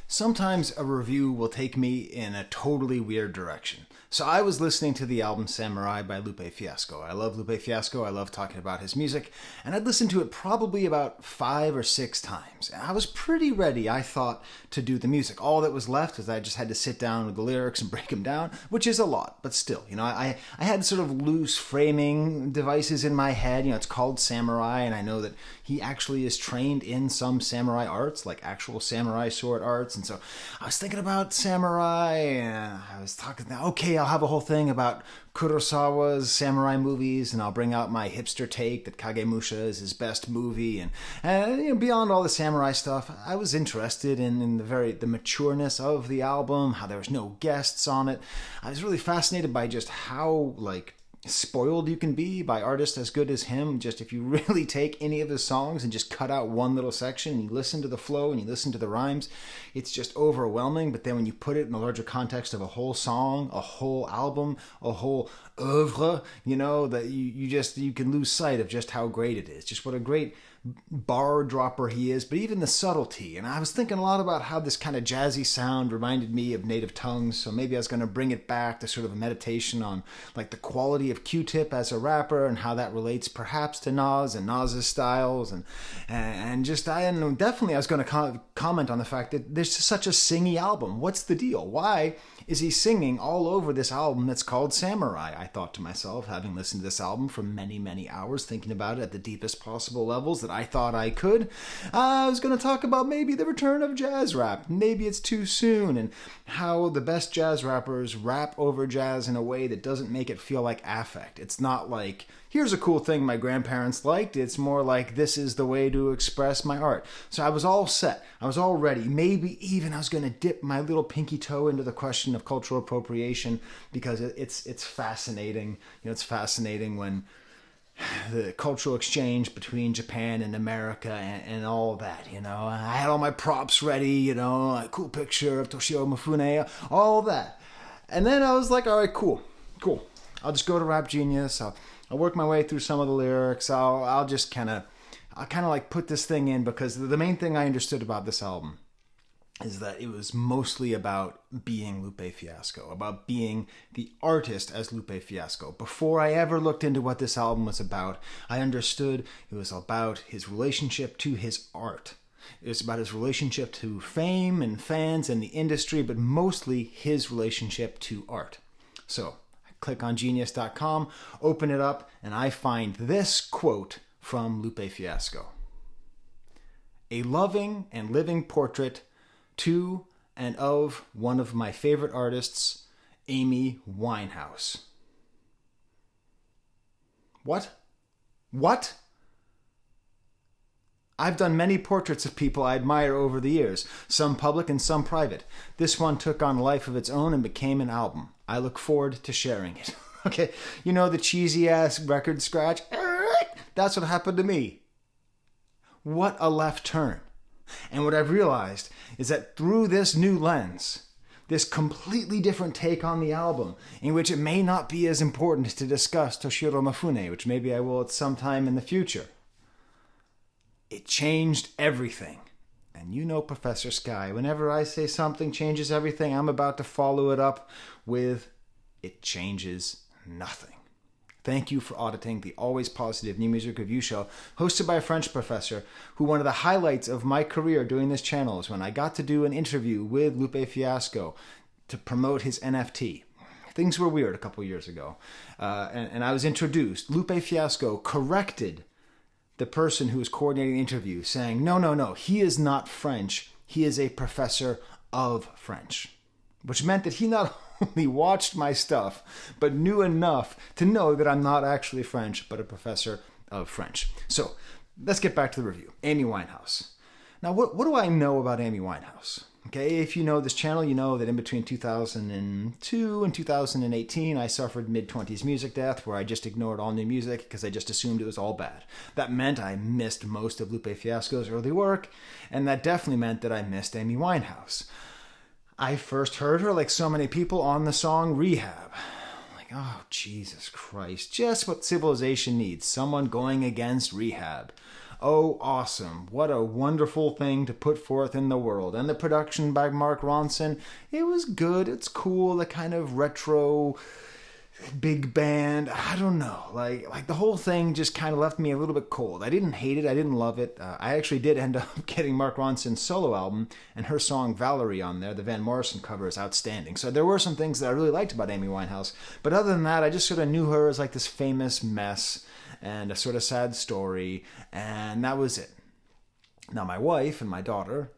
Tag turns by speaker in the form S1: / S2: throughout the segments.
S1: Sometimes a review will take me in a totally weird direction. So I was listening to the album Samurai by Lupe Fiasco. I love Lupe Fiasco. I love talking about his music. And I'd listened to it probably about 5 or 6 times. And I was pretty ready, I thought, to do the music. All that was left is I just had to sit down with the lyrics and break them down, which is a lot. But still, I had sort of loose framing devices in my head. It's called Samurai, and I know that he actually is trained in some samurai arts, like actual samurai sword arts. And so I was thinking about samurai, and I was talking, okay, I'll have a whole thing about Kurosawa's samurai movies, and I'll bring out my hipster take that Kagemusha is his best movie, and beyond all the samurai stuff, I was interested in the matureness of the album, how there was no guests on it. I was really fascinated by just how spoiled you can be by artists as good as him. Just if you really take any of his songs and just cut out one little section and you listen to the flow and you listen to the rhymes, it's just overwhelming. But then when you put it in the larger context of a whole song, a whole album, a whole oeuvre, that you can lose sight of just how great it is. Just what a great bar dropper he is, but even the subtlety. And I was thinking a lot about how this kind of jazzy sound reminded me of native tongues, so maybe I was going to bring it back to sort of a meditation on the quality of Q-Tip as a rapper and how that relates perhaps to Nas and Nas's styles, and just I don't know, definitely I was going to comment on the fact that there's such a singy album. What's the deal? Why is he singing all over this album that's called Samurai? I thought to myself, having listened to this album for many, many hours, thinking about it at the deepest possible levels that I thought I could. I was going to talk about maybe the return of jazz rap. Maybe it's too soon, and how the best jazz rappers rap over jazz in a way that doesn't make it feel like affect. It's not like, here's a cool thing my grandparents liked. It's more like, this is the way to express my art. So I was all set. I was all ready. Maybe even I was going to dip my little pinky toe into the question of cultural appropriation, because it's fascinating. It's fascinating when the cultural exchange between Japan and America and all that. I had all my props ready, a cool picture of Toshio Mifune, all that. And then I was like, all right, cool. I'll just go to Rap Genius. I'll work my way through some of the lyrics. I'll just kind of put this thing in, because the main thing I understood about this album is that it was mostly about being Lupe Fiasco, about being the artist as Lupe Fiasco. Before I ever looked into what this album was about, I understood it was about his relationship to his art. It was about his relationship to fame and fans and the industry, but mostly his relationship to art. So I click on genius.com, open it up, and I find this quote from Lupe Fiasco. "A loving and living portrait to and of one of my favorite artists, Amy Winehouse." What? I've done many portraits of people I admire over the years, some public and some private. This one took on a life of its own and became an album. I look forward to sharing it. Okay, the cheesy-ass record scratch? That's what happened to me. What a left turn. And what I've realized is that through this new lens, this completely different take on the album, in which it may not be as important to discuss Toshiro Mifune, which maybe I will at some time in the future, it changed everything. And Professor Skye, whenever I say something changes everything, I'm about to follow it up with, it changes nothing. Thank you for auditing the Always Positive New Music Review Show, hosted by a French professor, who one of the highlights of my career doing this channel is when I got to do an interview with Lupe Fiasco to promote his NFT. Things were weird a couple years ago. And I was introduced. Lupe Fiasco corrected the person who was coordinating the interview, saying, no, he is not French. He is a professor of French. Which meant that he not only watched my stuff, but knew enough to know that I'm not actually French, but a professor of French. So let's get back to the review. Amy Winehouse. Now, what do I know about Amy Winehouse? Okay, if you know this channel, you know that in between 2002 and 2018, I suffered mid-20s music death, where I just ignored all new music because I just assumed it was all bad. That meant I missed most of Lupe Fiasco's early work, and that definitely meant that I missed Amy Winehouse. I first heard her, like so many people, on the song Rehab. Oh, Jesus Christ. Just what civilization needs. Someone going against Rehab. Oh, awesome. What a wonderful thing to put forth in the world. And the production by Mark Ronson, it was good. It's cool. The kind of retro big band. I don't know. Like the whole thing just kind of left me a little bit cold. I didn't hate it. I didn't love it. I actually did end up getting Mark Ronson's solo album and her song Valerie on there. The Van Morrison cover is outstanding. So there were some things that I really liked about Amy Winehouse. But other than that, I just sort of knew her as like this famous mess and a sort of sad story. And that was it. Now my wife and my daughter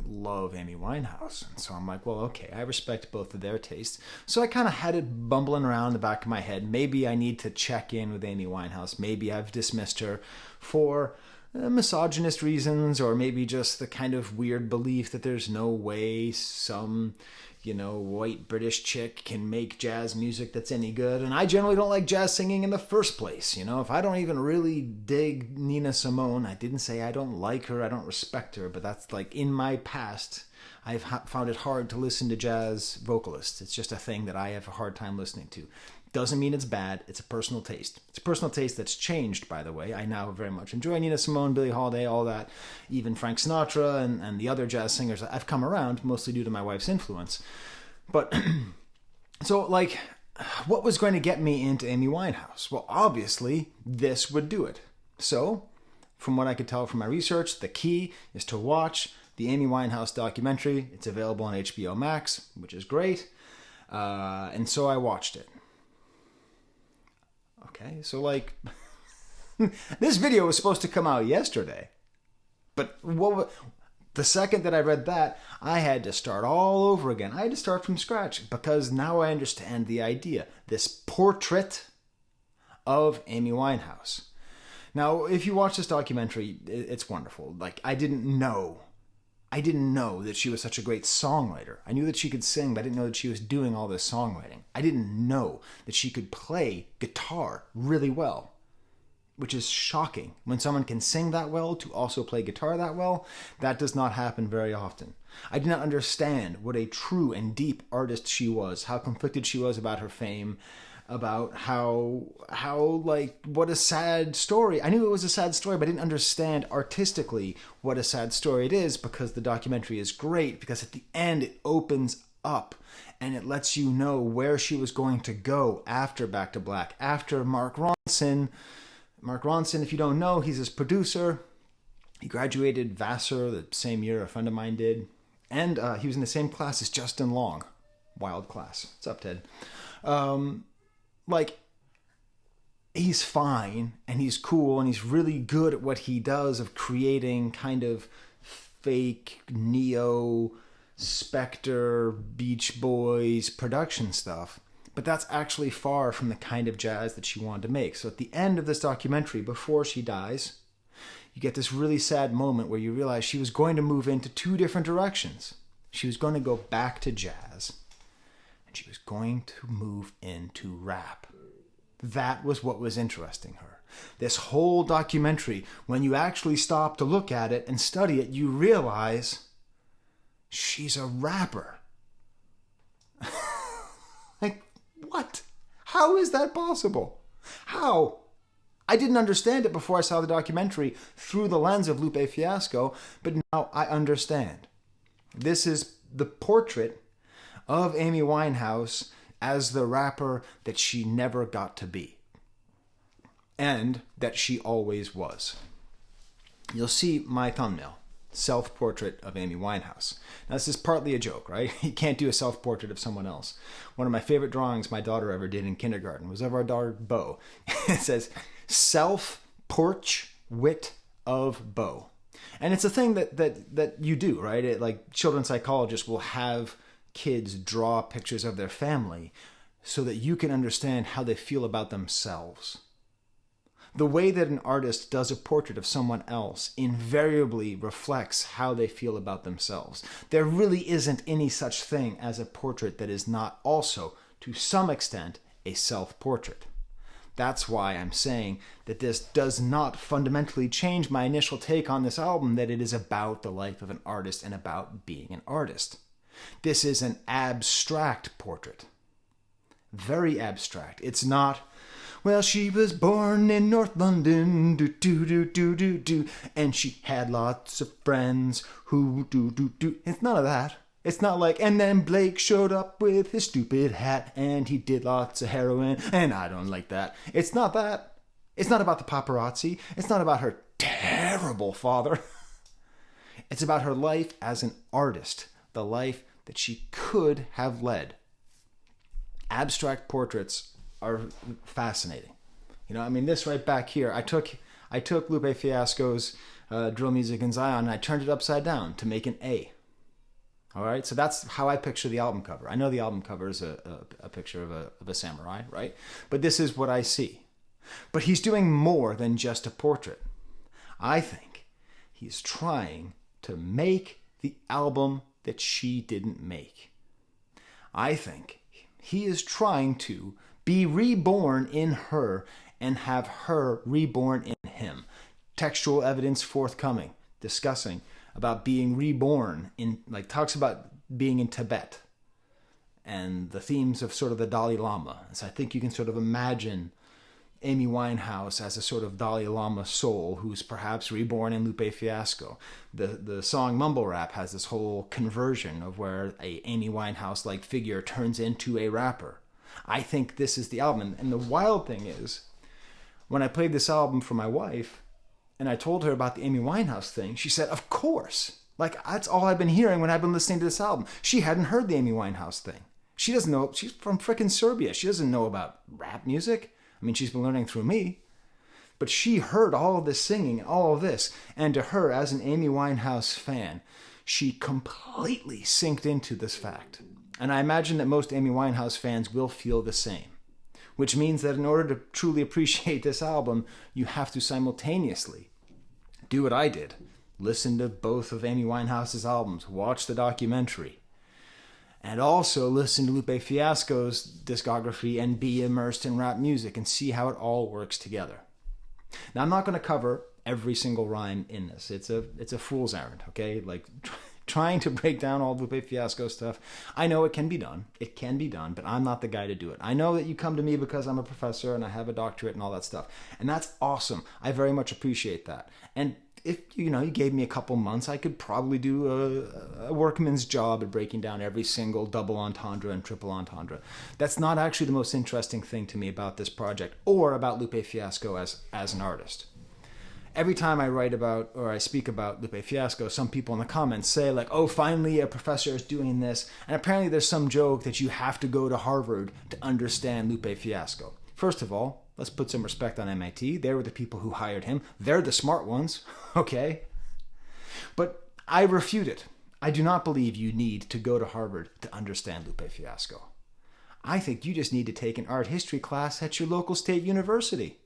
S1: love Amy Winehouse. And so I'm like, well, okay, I respect both of their tastes. So I kind of had it bumbling around in the back of my head. Maybe I need to check in with Amy Winehouse. Maybe I've dismissed her for misogynist reasons, or maybe just the kind of weird belief that there's no way some, white British chick can make jazz music that's any good. And I generally don't like jazz singing in the first place. If I don't even really dig Nina Simone, I didn't say I don't like her, I don't respect her, but that's like in my past, I've found it hard to listen to jazz vocalists. It's just a thing that I have a hard time listening to. Doesn't mean it's bad. It's a personal taste. It's a personal taste that's changed, by the way. I now very much enjoy Nina Simone, Billie Holiday, all that. Even Frank Sinatra and the other jazz singers. I've come around, mostly due to my wife's influence. But, so, what was going to get me into Amy Winehouse? Well, obviously, this would do it. So, from what I could tell from my research, the key is to watch the Amy Winehouse documentary. It's available on HBO Max, which is great. And so I watched it. Okay, so this video was supposed to come out yesterday, but the second that I read that, I had to start all over again. I had to start from scratch because now I understand the idea. This portrait of Amy Winehouse. Now, if you watch this documentary, it's wonderful. I didn't know that she was such a great songwriter. I knew that she could sing, but I didn't know that she was doing all this songwriting. I didn't know that she could play guitar really well, which is shocking. When someone can sing that well to also play guitar that well, that does not happen very often. I did not understand what a true and deep artist she was, how conflicted she was about her fame, about how what a sad story. I knew it was a sad story, but I didn't understand artistically what a sad story it is, because the documentary is great, because at the end it opens up and it lets you know where she was going to go after Back to Black, after Mark Ronson. Mark Ronson, if you don't know, he's his producer. He graduated Vassar the same year a friend of mine did. And he was in the same class as Justin Long. Wild class. What's up, Ted? He's fine and he's cool and he's really good at what he does of creating kind of fake neo Spectre Beach Boys production stuff. But that's actually far from the kind of jazz that she wanted to make. So at the end of this documentary, before she dies, you get this really sad moment where you realize she was going to move into two different directions. She was going to go back to jazz, and she was going to move into rap. That was what was interesting her. This whole documentary, when you actually stop to look at it and study it, you realize she's a rapper. What? How is that possible? How? I didn't understand it before I saw the documentary through the lens of Lupe Fiasco, but now I understand. This is the portrait of Amy Winehouse as the rapper that she never got to be, and that she always was. You'll see my thumbnail. Self-portrait of Amy Winehouse. Now, this is partly a joke, right? You can't do a self-portrait of someone else. One of my favorite drawings my daughter ever did in kindergarten was of our daughter, Bo. It says, self-porch wit of Bo. And it's a thing that you do, right? Children's psychologists will have kids draw pictures of their family so that you can understand how they feel about themselves. The way that an artist does a portrait of someone else invariably reflects how they feel about themselves. There really isn't any such thing as a portrait that is not also, to some extent, a self-portrait. That's why I'm saying that this does not fundamentally change my initial take on this album, that it is about the life of an artist and about being an artist. This is an abstract portrait. Very abstract. It's not Well, she was born in North London, do do do do do do, and she had lots of friends who do do do. It's none of that. It's not like, and then Blake showed up with his stupid hat and he did lots of heroin, and I don't like that. It's not that. It's not about the paparazzi. It's not about her terrible father. It's about her life as an artist, the life that she could have led. Abstract portraits are fascinating. You know, I mean, this right back here, I took Lupe Fiasco's Drill Music in Zion and I turned it upside down to make an A. All right, so that's how I picture the album cover. I know the album cover is a picture of a samurai, right? But this is what I see. But he's doing more than just a portrait. I think he's trying to make the album that she didn't make. I think he is trying to be reborn in her and have her reborn in him. Textual evidence forthcoming, discussing about being reborn in, like, talks about being in Tibet and the themes of sort of the Dalai Lama. So I think you can sort of imagine Amy Winehouse as a sort of Dalai Lama soul who's perhaps reborn in Lupe Fiasco. The song Mumble Rap has this whole conversion of where a Amy Winehouse-like figure turns into a rapper. I think this is the album. And the wild thing is, when I played this album for my wife, and I told her about the Amy Winehouse thing, she said, of course. Like, that's all I've been hearing when I've been listening to this album. She hadn't heard the Amy Winehouse thing. She doesn't know. She's from frickin' Serbia. She doesn't know about rap music. I mean, she's been learning through me. But she heard all of this singing, all of this. And to her, as an Amy Winehouse fan, she completely synced into this fact. And I imagine that most Amy Winehouse fans will feel the same. Which means that in order to truly appreciate this album, you have to simultaneously do what I did. Listen to both of Amy Winehouse's albums. Watch the documentary. And also listen to Lupe Fiasco's discography and be immersed in rap music and see how it all works together. Now, I'm not going to cover every single rhyme in this. It's a fool's errand, okay? Like, trying to break down all Lupe Fiasco stuff. I know it can be done. It can be done, but I'm not the guy to do it. I know that you come to me because I'm a professor and I have a doctorate and all that stuff. And that's awesome. I very much appreciate that. And if you gave me a couple months, I could probably do a workman's job at breaking down every single double entendre and triple entendre. That's not actually the most interesting thing to me about this project or about Lupe Fiasco as an artist. Every time I write about or I speak about Lupe Fiasco, some people in the comments say, like, oh, finally a professor is doing this. And apparently there's some joke that you have to go to Harvard to understand Lupe Fiasco. First of all, let's put some respect on MIT. They were the people who hired him. They're the smart ones, okay? But I refute it. I do not believe you need to go to Harvard to understand Lupe Fiasco. I think you just need to take an art history class at your local state university.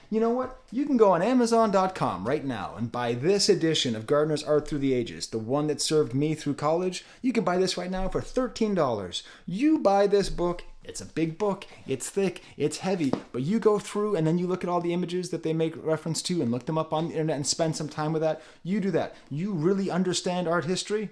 S1: You know what? You can go on Amazon.com right now and buy this edition of Gardner's Art Through the Ages, the one that served me through college. You can buy this right now for $13. You buy this book. It's a big book. It's thick. It's heavy. But you go through and then you look at all the images that they make reference to and look them up on the internet and spend some time with that. You do that. You really understand art history?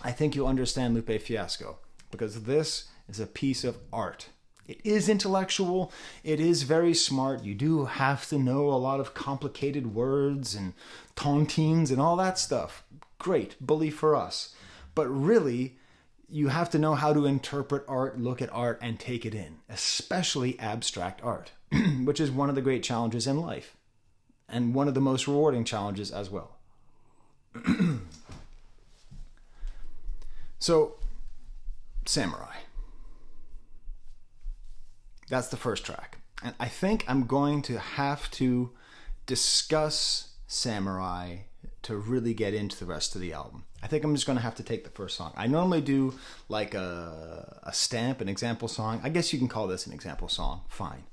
S1: I think you'll understand Lupe Fiasco because this is a piece of art. It is intellectual. It is very smart. You do have to know a lot of complicated words and tontines and all that stuff. Great, bully for us. But really, you have to know how to interpret art, look at art, and take it in, especially abstract art, which is one of the great challenges in life and one of the most rewarding challenges as well. So, Samurai. That's the first track. And I think I'm going to have to discuss Samurai to really get into the rest of the album. I think I'm just going to have to take the first song. I normally do like a stamp, an example song. I guess you can call this an example song. Fine.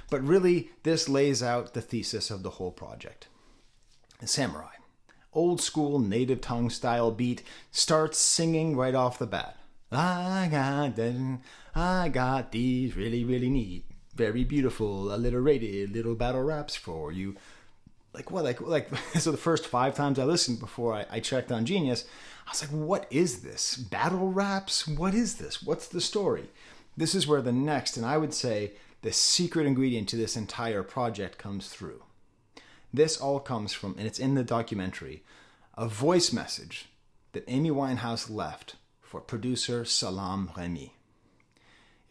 S1: But really, this lays out the thesis of the whole project. Samurai. Old school native tongue style beat starts singing right off the bat. I got these really, really neat, very beautiful, alliterated little battle raps for you. Like what? Like so the first 5 times I listened before I checked on Genius, I was like, what is this? Battle raps? What is this? What's the story? This is where the next, and I would say the secret ingredient to this entire project comes through. This all comes from, and it's in the documentary, a voice message that Amy Winehouse left for producer Salaam Remi.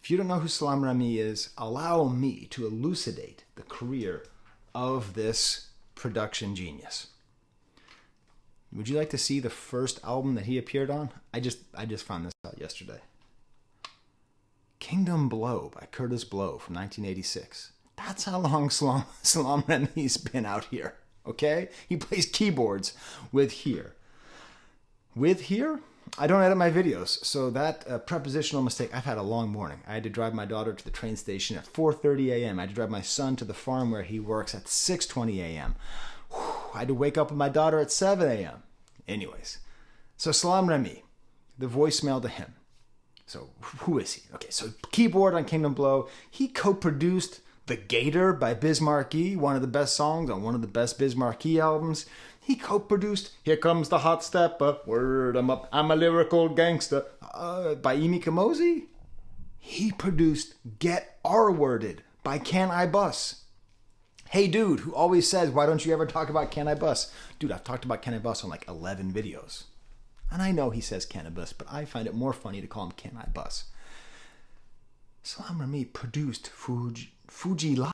S1: If you don't know who Salaam Remi is, allow me to elucidate the career of this production genius. Would you like to see the first album that he appeared on? I just found this out yesterday. Kingdom Blow by Curtis Blow from 1986. That's how long Salaam Remi's been out here, okay? He plays keyboards with here. With here? I don't edit my videos, so that prepositional mistake, I've had a long morning. I had to drive my daughter to the train station at 4:30 a.m. I had to drive my son to the farm where he works at 6:20 a.m. I had to wake up with my daughter at 7 a.m. Anyways, so Salaam Remi, the voicemail to him. So who is he? Okay, so keyboard on Kingdom Blow. He co-produced The Gator by Biz Markie, one of the best songs on one of the best Biz Markie albums. He co-produced Here Comes the Hot Stepper, Word 'em Up, I'm a Lyrical Gangster by Amy Kamosi. He produced Get R-Worded by Can I Bus. Hey dude, who always says, why don't you ever talk about Can I Bus? Dude, I've talked about Can I Bus on like 11 videos. And I know he says cannabis, but I find it more funny to call him Can I Bus. Salaam Remi produced Fuji La.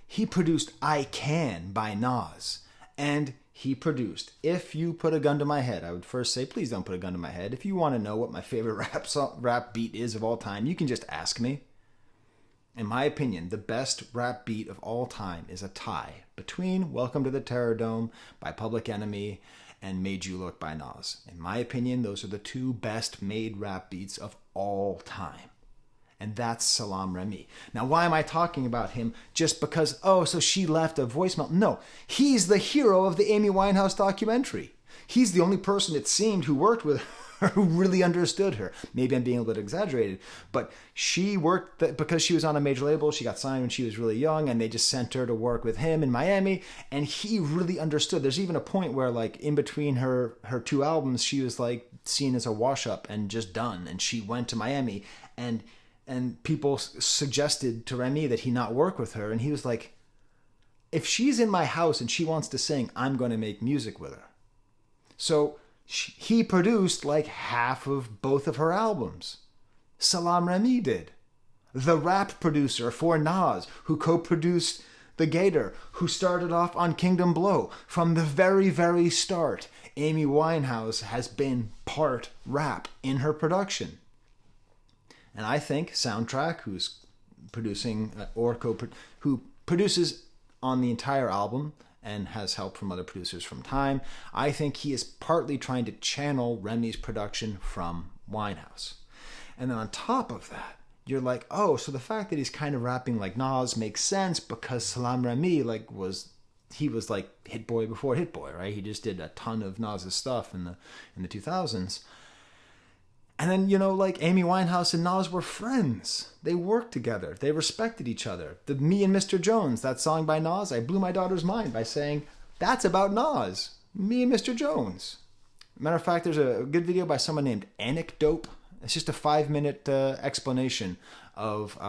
S1: He produced I Can by Nas. And he produced If You Put a Gun to My Head. I would first say, please don't put a gun to my head. If you want to know what my favorite rap beat is of all time, you can just ask me. In my opinion, the best rap beat of all time is a tie between Welcome to the Terror Dome by Public Enemy and Made You Look by Nas. In my opinion, those are the two best made rap beats of all time. And that's Salaam Remi. Now, why am I talking about him? Just because, oh, so she left a voicemail? No, he's the hero of the Amy Winehouse documentary. He's the only person, it seemed, who worked with her, who really understood her. Maybe I'm being a little bit exaggerated, but she worked because she was on a major label. She got signed when she was really young, and they just sent her to work with him in Miami, and he really understood. There's even a point where, like, in between her two albums, she was like seen as a wash-up and just done, and she went to Miami, and people suggested to Remi that he not work with her, and he was like, if she's in my house and she wants to sing, I'm going to make music with her. So he produced like half of both of her albums. Salaam Remi did. The rap producer for Nas, who co-produced The Gator, who started off on Kingdom Blow. From the very, very start, Amy Winehouse has been part rap in her production. And I think Soundtrack, who's producing who produces on the entire album and has help from other producers from time, I think he is partly trying to channel Remi's production from Winehouse. And then on top of that, you're like, oh, so the fact that he's kind of rapping like Nas makes sense because Salaam Remi was like Hit Boy before Hit Boy, right? He just did a ton of Nas's stuff in the 2000s. And then, like Amy Winehouse and Nas were friends. They worked together. They respected each other. The Me and Mr. Jones, that song by Nas, I blew my daughter's mind by saying, that's about Nas. Me and Mr. Jones. Matter of fact, there's a good video by someone named Anecdote. It's just a 5-minute explanation of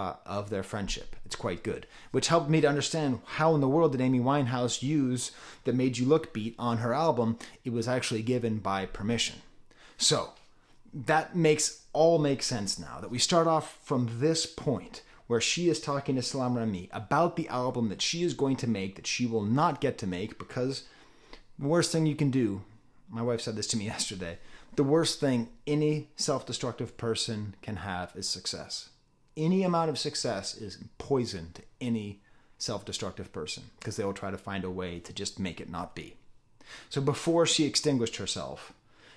S1: their friendship. It's quite good. Which helped me to understand how in the world did Amy Winehouse use the Made You Look beat on her album. It was actually given by permission. So that makes sense now, that we start off from this point where she is talking to Salaam Remi about the album that she is going to make, that she will not get to make, because the worst thing you can do, my wife said this to me yesterday, the worst thing any self-destructive person can have is success. Any amount of success is poison to any self-destructive person, because they will try to find a way to just make it not be. So before she extinguished herself,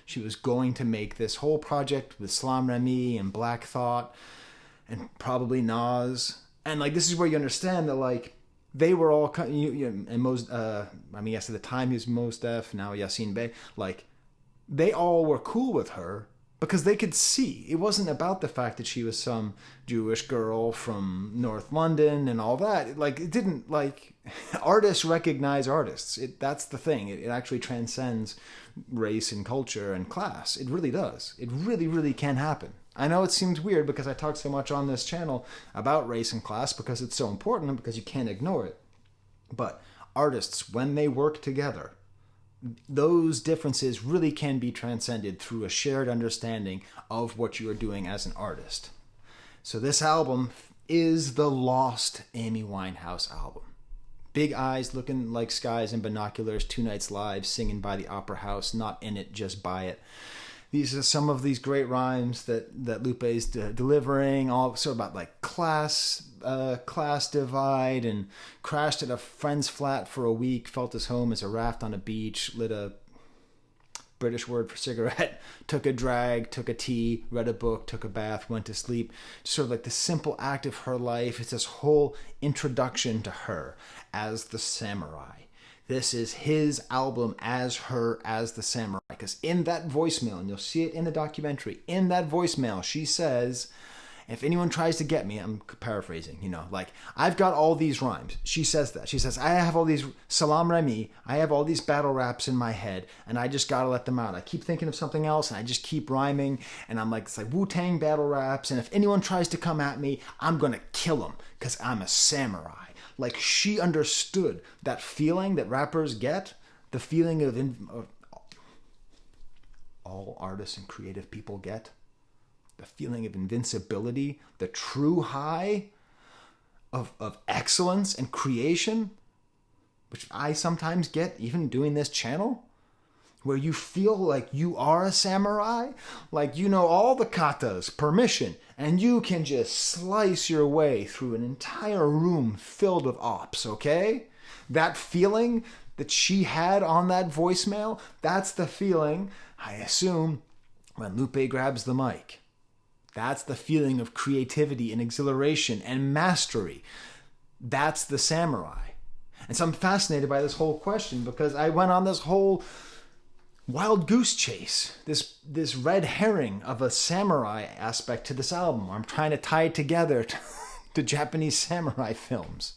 S1: she was going to make this whole project with Salaam Remi and Black Thought and probably Nas. And like, this is where you understand that like they were all, and Mos, yes, at the time he was Mos Def, now Yassine Bey. Like, they all were cool with her because they could see. It wasn't about the fact that she was some Jewish girl from North London and all that. It didn't, artists recognize artists. That's the thing. It actually transcends race and culture and class. It really does. It really, really can happen. I know it seems weird because I talk so much on this channel about race and class because it's so important and because you can't ignore it. But artists, when they work together, those differences really can be transcended through a shared understanding of what you are doing as an artist. So this album is the lost Amy Winehouse album. Big eyes looking like skies and binoculars, 2 nights live, singing by the opera house, not in it, just by it. These are some of these great rhymes that Lupe's delivering, all sort of about like class divide, and crashed at a friend's flat for a week, felt his home as a raft on a beach, lit a British word for cigarette, took a drag, took a tea, read a book, took a bath, went to sleep. Sort of like the simple act of her life. It's this whole introduction to her as the samurai. This is his album as her, as the samurai. Because in that voicemail, and you'll see it in the documentary, in that voicemail, she says, if anyone tries to get me, I'm paraphrasing, like, I've got all these rhymes. She says that. She says, I have all these salam rami, I have all these battle raps in my head, and I just gotta let them out. I keep thinking of something else, and I just keep rhyming, and I'm like, it's like Wu-Tang battle raps, and if anyone tries to come at me, I'm gonna kill them, because I'm a samurai. Like, she understood that feeling that rappers get, the feeling of all artists and creative people get, the feeling of invincibility, the true high of excellence and creation, which I sometimes get even doing this channel, where you feel like you are a samurai, like you know all the katas, permission, and you can just slice your way through an entire room filled with ops, okay? That feeling that she had on that voicemail, that's the feeling, I assume, when Lupe grabs the mic. That's the feeling of creativity and exhilaration and mastery. That's the samurai. And so I'm fascinated by this whole question because I went on this whole wild goose chase, this red herring of a samurai aspect to this album. I'm trying to tie it together to Japanese samurai films.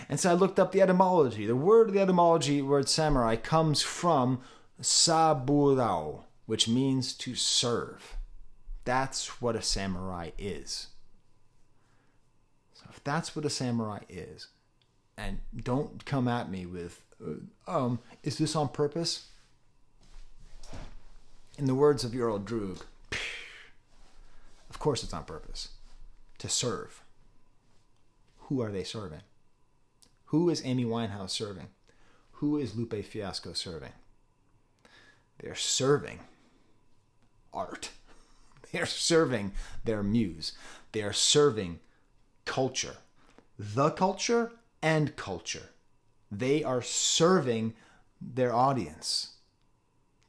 S1: And so I looked up the etymology. The word samurai comes from saburao, which means to serve. That's what a samurai is. So if that's what a samurai is, and don't come at me with, is this on purpose? In the words of your old Droog, of course it's on purpose. To serve. Who are they serving? Who is Amy Winehouse serving? Who is Lupe Fiasco serving? They're serving art. They're serving their muse. They are serving culture. The culture and culture. They are serving their audience.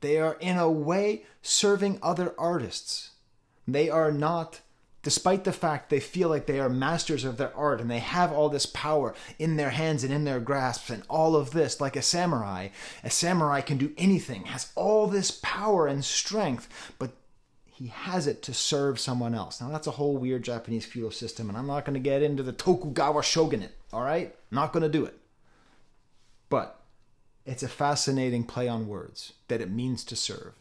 S1: They are, in a way, serving other artists. They are not, despite the fact they feel like they are masters of their art and they have all this power in their hands and in their grasps and all of this, like a samurai can do anything, has all this power and strength, but he has it to serve someone else. Now, that's a whole weird Japanese feudal system, and I'm not going to get into the Tokugawa shogunate, all right? Not going to do it. But it's a fascinating play on words, that it means to serve.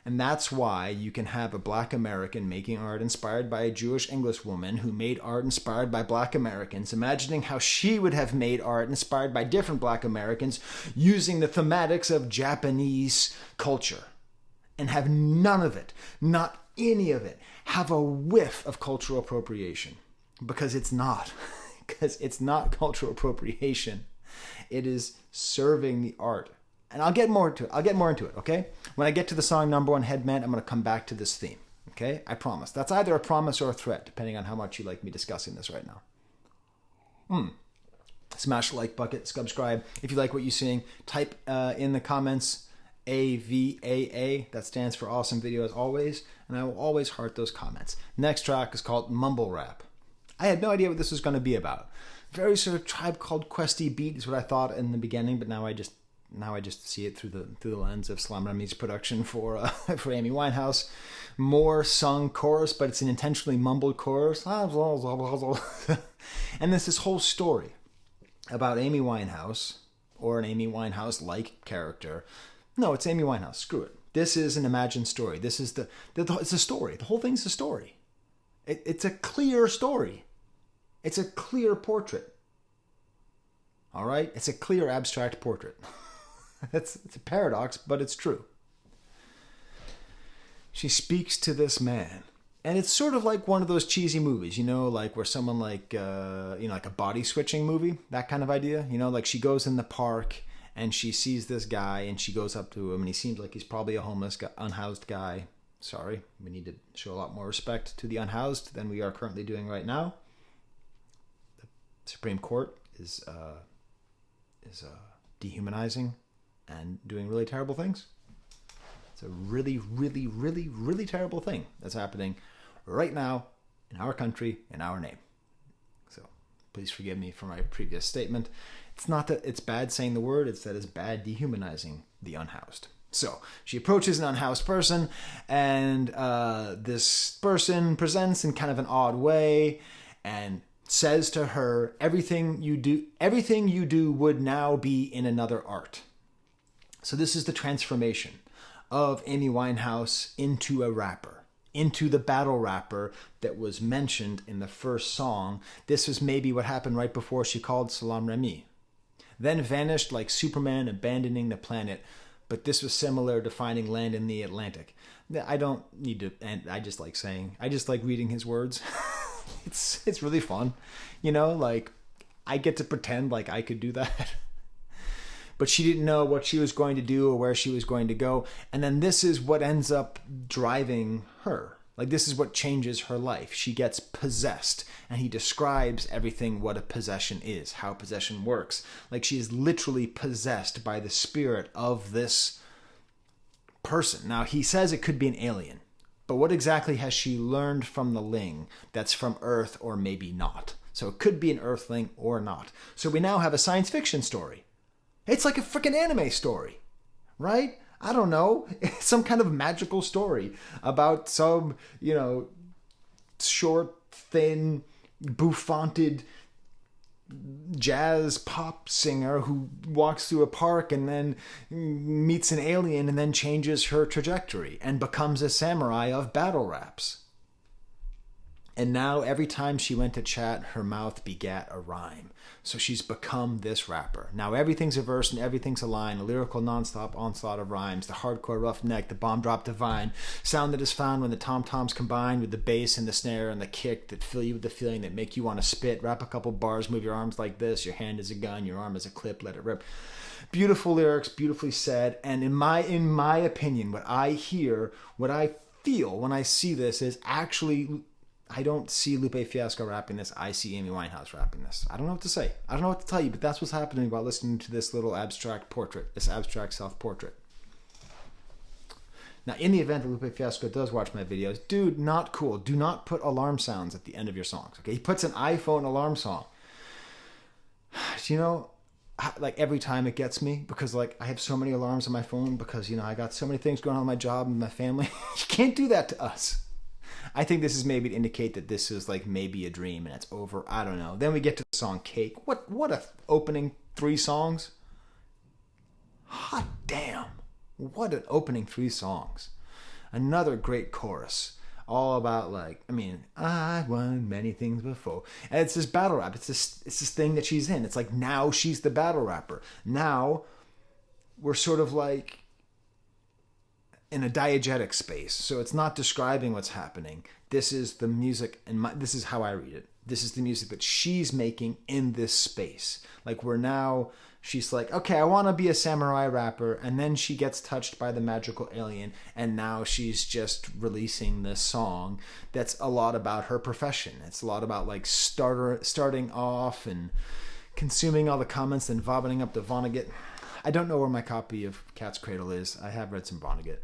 S1: And that's why you can have a Black American making art inspired by a Jewish English woman who made art inspired by Black Americans, imagining how she would have made art inspired by different Black Americans using the thematics of Japanese culture. And have none of it, not any of it, have a whiff of cultural appropriation. Because it's not. Because it's not cultural appropriation. It is serving the art. And I'll get more into it, okay? When I get to the song number 1, Headband, I'm going to come back to this theme, okay? I promise. That's either a promise or a threat, depending on how much you like me discussing this right now. Smash the like button, subscribe. If you like what you're seeing, type in the comments AVAA. That stands for awesome video as always, and I will always heart those comments. Next track is called Mumble Rap. I had no idea what this was going to be about. Very sort of Tribe Called Questy beat is what I thought in the beginning, but now I just see it through the lens of Slam Rami's production for Amy Winehouse. More sung chorus, but it's an intentionally mumbled chorus. And there's this whole story about Amy Winehouse, or an Amy Winehouse-like character. No, it's Amy Winehouse. Screw it. This is an imagined story. This is it's a story. The whole thing's a story. It's a clear story. It's a clear portrait. All right? It's a clear abstract portrait. It's a paradox, but it's true. She speaks to this man. And it's sort of like one of those cheesy movies, like where someone like a body switching movie, that kind of idea. Like she goes in the park and she sees this guy and she goes up to him and he seems like he's probably a homeless, unhoused guy. Sorry, we need to show a lot more respect to the unhoused than we are currently doing right now. The Supreme Court is dehumanizing and doing really terrible things. It's a really, really, really, really terrible thing that's happening right now in our country, in our name. So please forgive me for my previous statement. It's not that it's bad saying the word, it's that it's bad dehumanizing the unhoused. So she approaches an unhoused person, and this person presents in kind of an odd way and says to her, everything you do would now be in another art. So this is the transformation of Amy Winehouse into a rapper, into the battle rapper that was mentioned in the first song. This was maybe what happened right before she called Salam Remy. Then vanished like Superman abandoning the planet, but this was similar to finding land in the Atlantic. I don't need to, and I just like reading his words. It's really fun. Like I get to pretend like I could do that. But she didn't know what she was going to do or where she was going to go. And then this is what ends up driving her. Like this is what changes her life. She gets possessed, and he describes everything what a possession is, how possession works. Like she is literally possessed by the spirit of this person. Now he says it could be an alien, but what exactly has she learned from the Ling that's from Earth or maybe not? So it could be an Earthling or not. So we now have a science fiction story. It's like a freaking anime story, right? I don't know. It's some kind of magical story about some, short, thin, bouffanted jazz pop singer who walks through a park and then meets an alien and then changes her trajectory and becomes a samurai of battle raps. And now every time she went to chat, her mouth begat a rhyme. So she's become this rapper. Now everything's a verse and everything's a line, a lyrical nonstop onslaught of rhymes, the hardcore roughneck, the bomb drop divine, sound that is found when the tom-toms combine with the bass and the snare and the kick that fill you with the feeling that make you want to spit, rap a couple bars, move your arms like this, your hand is a gun, your arm is a clip, let it rip. Beautiful lyrics, beautifully said, and in my opinion, what I hear, what I feel when I see this is actually... I don't see Lupe Fiasco rapping this. I see Amy Winehouse rapping this. I don't know what to say. I don't know what to tell you, but that's what's happening while listening to this little abstract portrait, this abstract self-portrait. Now, in the event that Lupe Fiasco does watch my videos, dude, not cool. Do not put alarm sounds at the end of your songs. Okay, he puts an iPhone alarm song. Like every time it gets me because like I have so many alarms on my phone because I got so many things going on in my job and my family. You can't do that to us. I think this is maybe to indicate that this is like maybe a dream and it's over. I don't know. Then we get to the song Cake. What a opening 3 songs. Hot damn. What an opening 3 songs. Another great chorus. All about I won many things before. And it's this battle rap. It's this thing that she's in. It's like now she's the battle rapper. Now we're sort of like in a diegetic space. So it's not describing what's happening. This is the music, and this is how I read it. This is the music that she's making in this space. Like she's like, okay, I want to be a samurai rapper. And then she gets touched by the magical alien. And now she's just releasing this song that's a lot about her profession. It's a lot about like starting off and consuming all the comments and vomiting up the Vonnegut. I don't know where my copy of Cat's Cradle is. I have read some Vonnegut.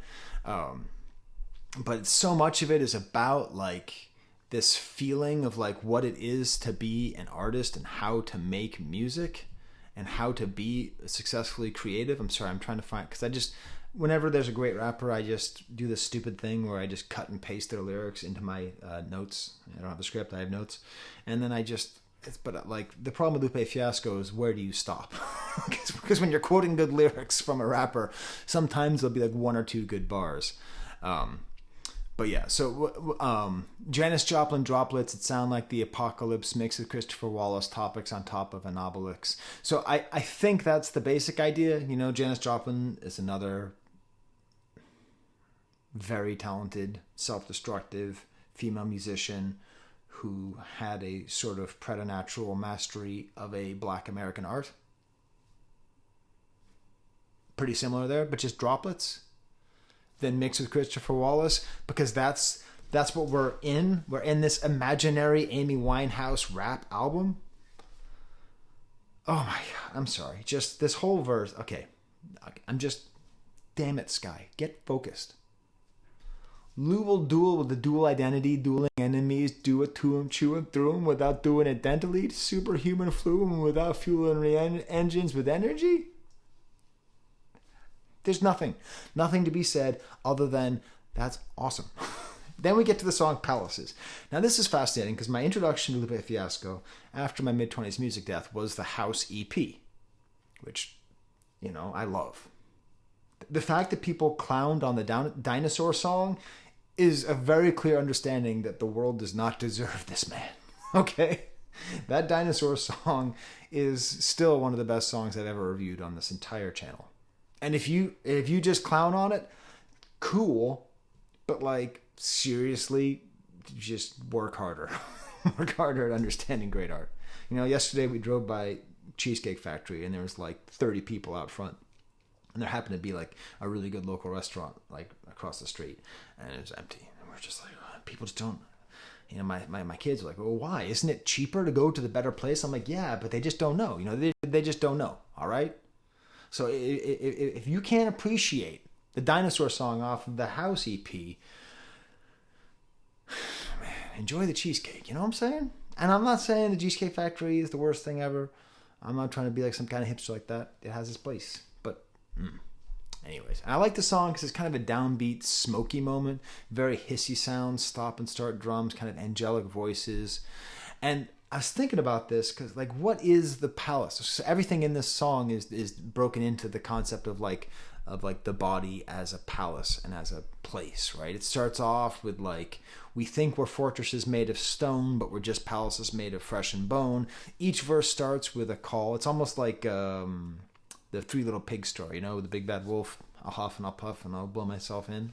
S1: But so much of it is about like this feeling of like what it is to be an artist and how to make music and how to be successfully creative. I'm sorry, I'm trying to find, because whenever there's a great rapper, I just do this stupid thing where I just cut and paste their lyrics into my notes. I don't have a script, I have notes. And then I just but like the problem with Lupe Fiasco is, where do you stop? Because when you're quoting good lyrics from a rapper, sometimes there'll be like one or two good bars. But yeah, so Janis Joplin droplets, it sound like the apocalypse mixed with Christopher Wallace topics on top of an obelix. So I think that's the basic idea. You know, Janis Joplin is another very talented, self-destructive female musician who had a sort of preternatural mastery of a Black American art. Pretty similar there, but just droplets. Then mixed with Christopher Wallace, because that's what we're in. We're in this imaginary Amy Winehouse rap album. Oh my God, I'm sorry. Just this whole verse. Okay, damn it, Skye, get focused. Lou will duel with the dual identity, dueling enemies, do it to him, chew him through him without doing it dentally, superhuman flume without fueling engines with energy. There's nothing to be said other than that's awesome. Then we get to the song Palaces. Now this is fascinating because my introduction to Lupe Fiasco after my mid-20s music death was the House EP, which, you know, I love. The fact that people clowned on the dinosaur song is a very clear understanding that the world does not deserve this man. Okay? That dinosaur song is still one of the best songs I've ever reviewed on this entire channel. And if you just clown on it, cool, but like seriously, just work harder. Work harder at understanding great art. You know, yesterday we drove by Cheesecake Factory and there was like 30 people out front. And there happened to be like a really good local restaurant like across the street, and it was empty. And we're just like, oh, people just don't. You know, my kids are like, well, why? Isn't it cheaper to go to the better place? I'm like, yeah, but they just don't know. You know, they just don't know. All right. So if you can't appreciate the dinosaur song off of the House EP, man, enjoy the cheesecake. You know what I'm saying? And I'm not saying the Cheesecake Factory is the worst thing ever. I'm not trying to be like some kind of hipster like that. It has its place. Anyways, I like the song because it's kind of a downbeat, smoky moment. Very hissy sounds, stop and start drums, kind of angelic voices. And I was thinking about this because, like, what is the palace? So everything in this song is broken into the concept of the body as a palace and as a place, right? It starts off with like, we think we're fortresses made of stone, but we're just palaces made of flesh and bone. Each verse starts with a call. It's almost like the Three Little Pigs story, you know, the big bad wolf. I'll huff and I'll puff and I'll blow myself in.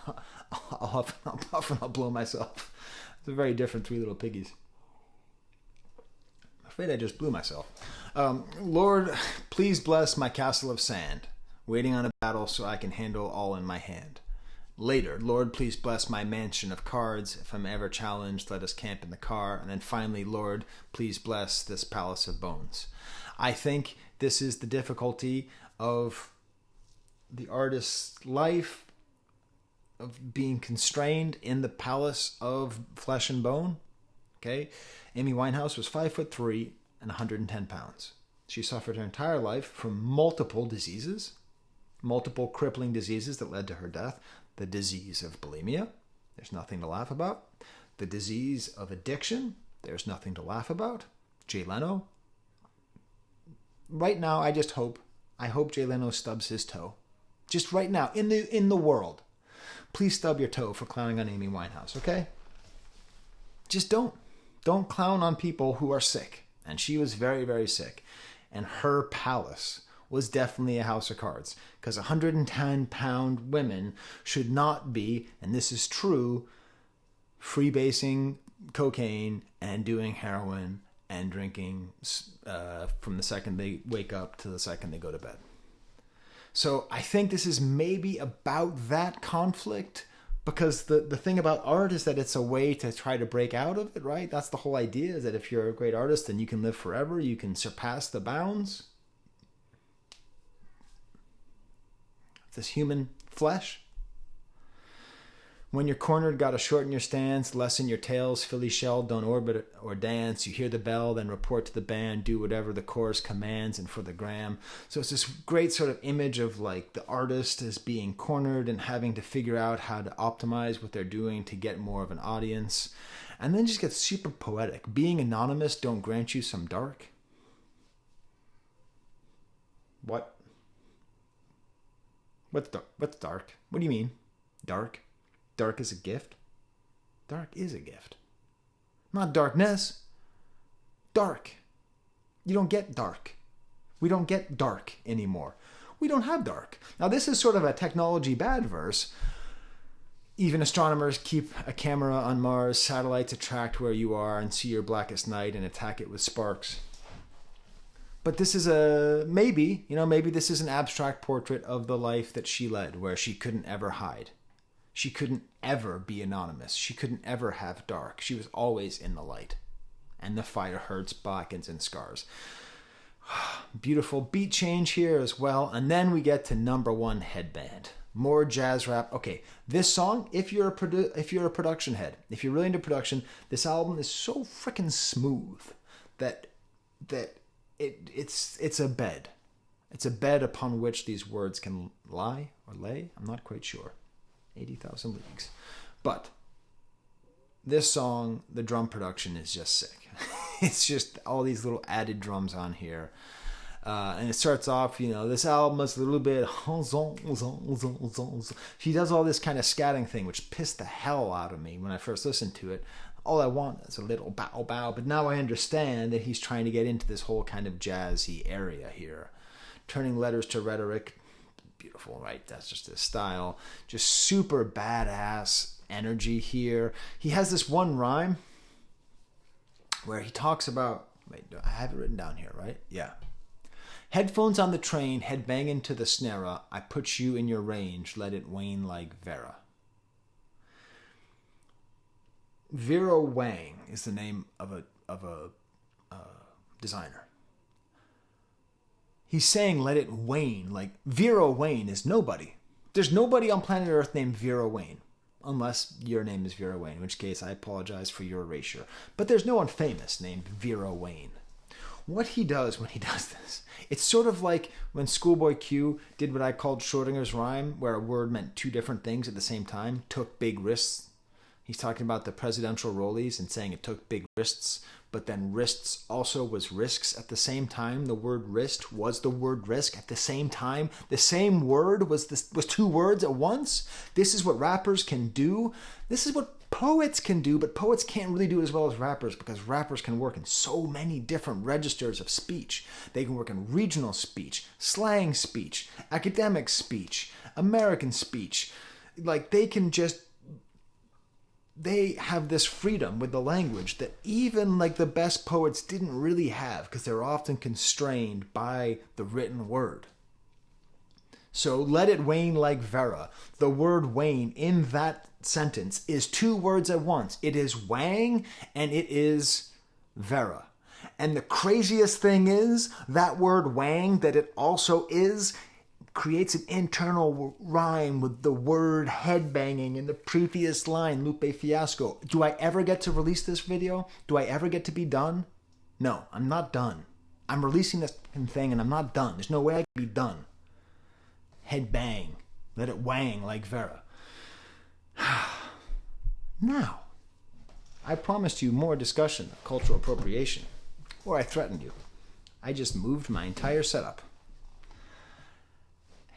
S1: I'll huff and I'll puff and I'll blow myself. It's a very different Three Little Piggies. I'm afraid I just blew myself. Lord, please bless my castle of sand, waiting on a battle so I can handle all in my hand. Later, Lord, please bless my mansion of cards. If I'm ever challenged, let us camp in the car. And then finally, Lord, please bless this palace of bones. I think this is the difficulty of the artist's life, of being constrained in the palace of flesh and bone. Okay, Amy Winehouse was 5'3" and 110 pounds. She suffered her entire life from multiple diseases, multiple crippling diseases that led to her death. The disease of bulimia, there's nothing to laugh about. The disease of addiction, there's nothing to laugh about. Jay Leno. Right now, I hope Jay Leno stubs his toe. Just right now, in the world. Please stub your toe for clowning on Amy Winehouse, okay? Just don't. Don't clown on people who are sick. And she was very, very sick. And her palace was definitely a house of cards. Because 110-pound women should not be, and this is true, freebasing cocaine and doing heroin and drinking from the second they wake up to the second they go to bed. So I think this is maybe about that conflict, because the thing about art is that it's a way to try to break out of it, right? That's the whole idea, is that if you're a great artist, then you can live forever, you can surpass the bounds. This human flesh. When you're cornered, gotta shorten your stance, lessen your tails, Philly shell, don't orbit or dance. You hear the bell, then report to the band, do whatever the chorus commands, and for the gram. So it's this great sort of image of like the artist as being cornered and having to figure out how to optimize what they're doing to get more of an audience. And then just gets super poetic. Being anonymous don't grant you some dark. What? What's dark? What do you mean? Dark? Dark is a gift? Dark is a gift. Not darkness. Dark. You don't get dark. We don't get dark anymore. We don't have dark. Now this is sort of a technology bad verse. Even astronomers keep a camera on Mars, satellites attract where you are and see your blackest night and attack it with sparks. But this is maybe this is an abstract portrait of the life that she led, where she couldn't ever hide. She couldn't ever be anonymous. She couldn't ever have dark. She was always in the light. And the fire hurts, blackens, and scars. Beautiful beat change here as well. And then we get to number 1, Headband. More jazz rap. Okay, this song, if you're a production head, if you're really into production, this album is so freaking smooth that it's a bed. It's a bed upon which these words can lie or lay. I'm not quite sure. 80,000 leagues. But this song, the drum production is just sick. It's just all these little added drums on here. And it starts off, this album is a little bit... She does all this kind of scatting thing, which pissed the hell out of me when I first listened to it. All I want is a little bow bow. But now I understand that he's trying to get into this whole kind of jazzy area here. Turning letters to rhetoric. Beautiful, right? That's just his style. Just super badass energy here. He has this one rhyme where he talks about... Wait, I have it written down here, right? Yeah. Headphones on the train, head banging to the snare. I put you in your range, let it wane like Vera. Vera Wang is the name of a designer. He's saying let it wane, like Vera Wang is nobody. There's nobody on planet Earth named Vera Wang, unless your name is Vera Wang, in which case I apologize for your erasure. But there's no one famous named Vera Wang. What he does when he does this, it's sort of like when Schoolboy Q did what I called Schrodinger's rhyme, where a word meant two different things at the same time, took big risks. He's talking about the presidential rollies and saying it took big risks, but then wrists also was risks at the same time. The word wrist was the word risk at the same time. The same word was two words at once. This is what rappers can do. This is what poets can do, but poets can't really do it as well as rappers because rappers can work in so many different registers of speech. They can work in regional speech, slang speech, academic speech, American speech. Like they have this freedom with the language that even like the best poets didn't really have because they're often constrained by the written word. So let it wane like Vera. The word wane in that sentence is two words at once. It is Wang and it is Vera. And the craziest thing is that word Wang that it also is creates an internal rhyme with the word headbanging in the previous line, Lupe Fiasco. Do I ever get to release this video? Do I ever get to be done? No, I'm not done. I'm releasing this thing and I'm not done. There's no way I can be done. Headbang. Let it wang like Vera. Now, I promised you more discussion of cultural appropriation. Or I threatened you. I just moved my entire setup.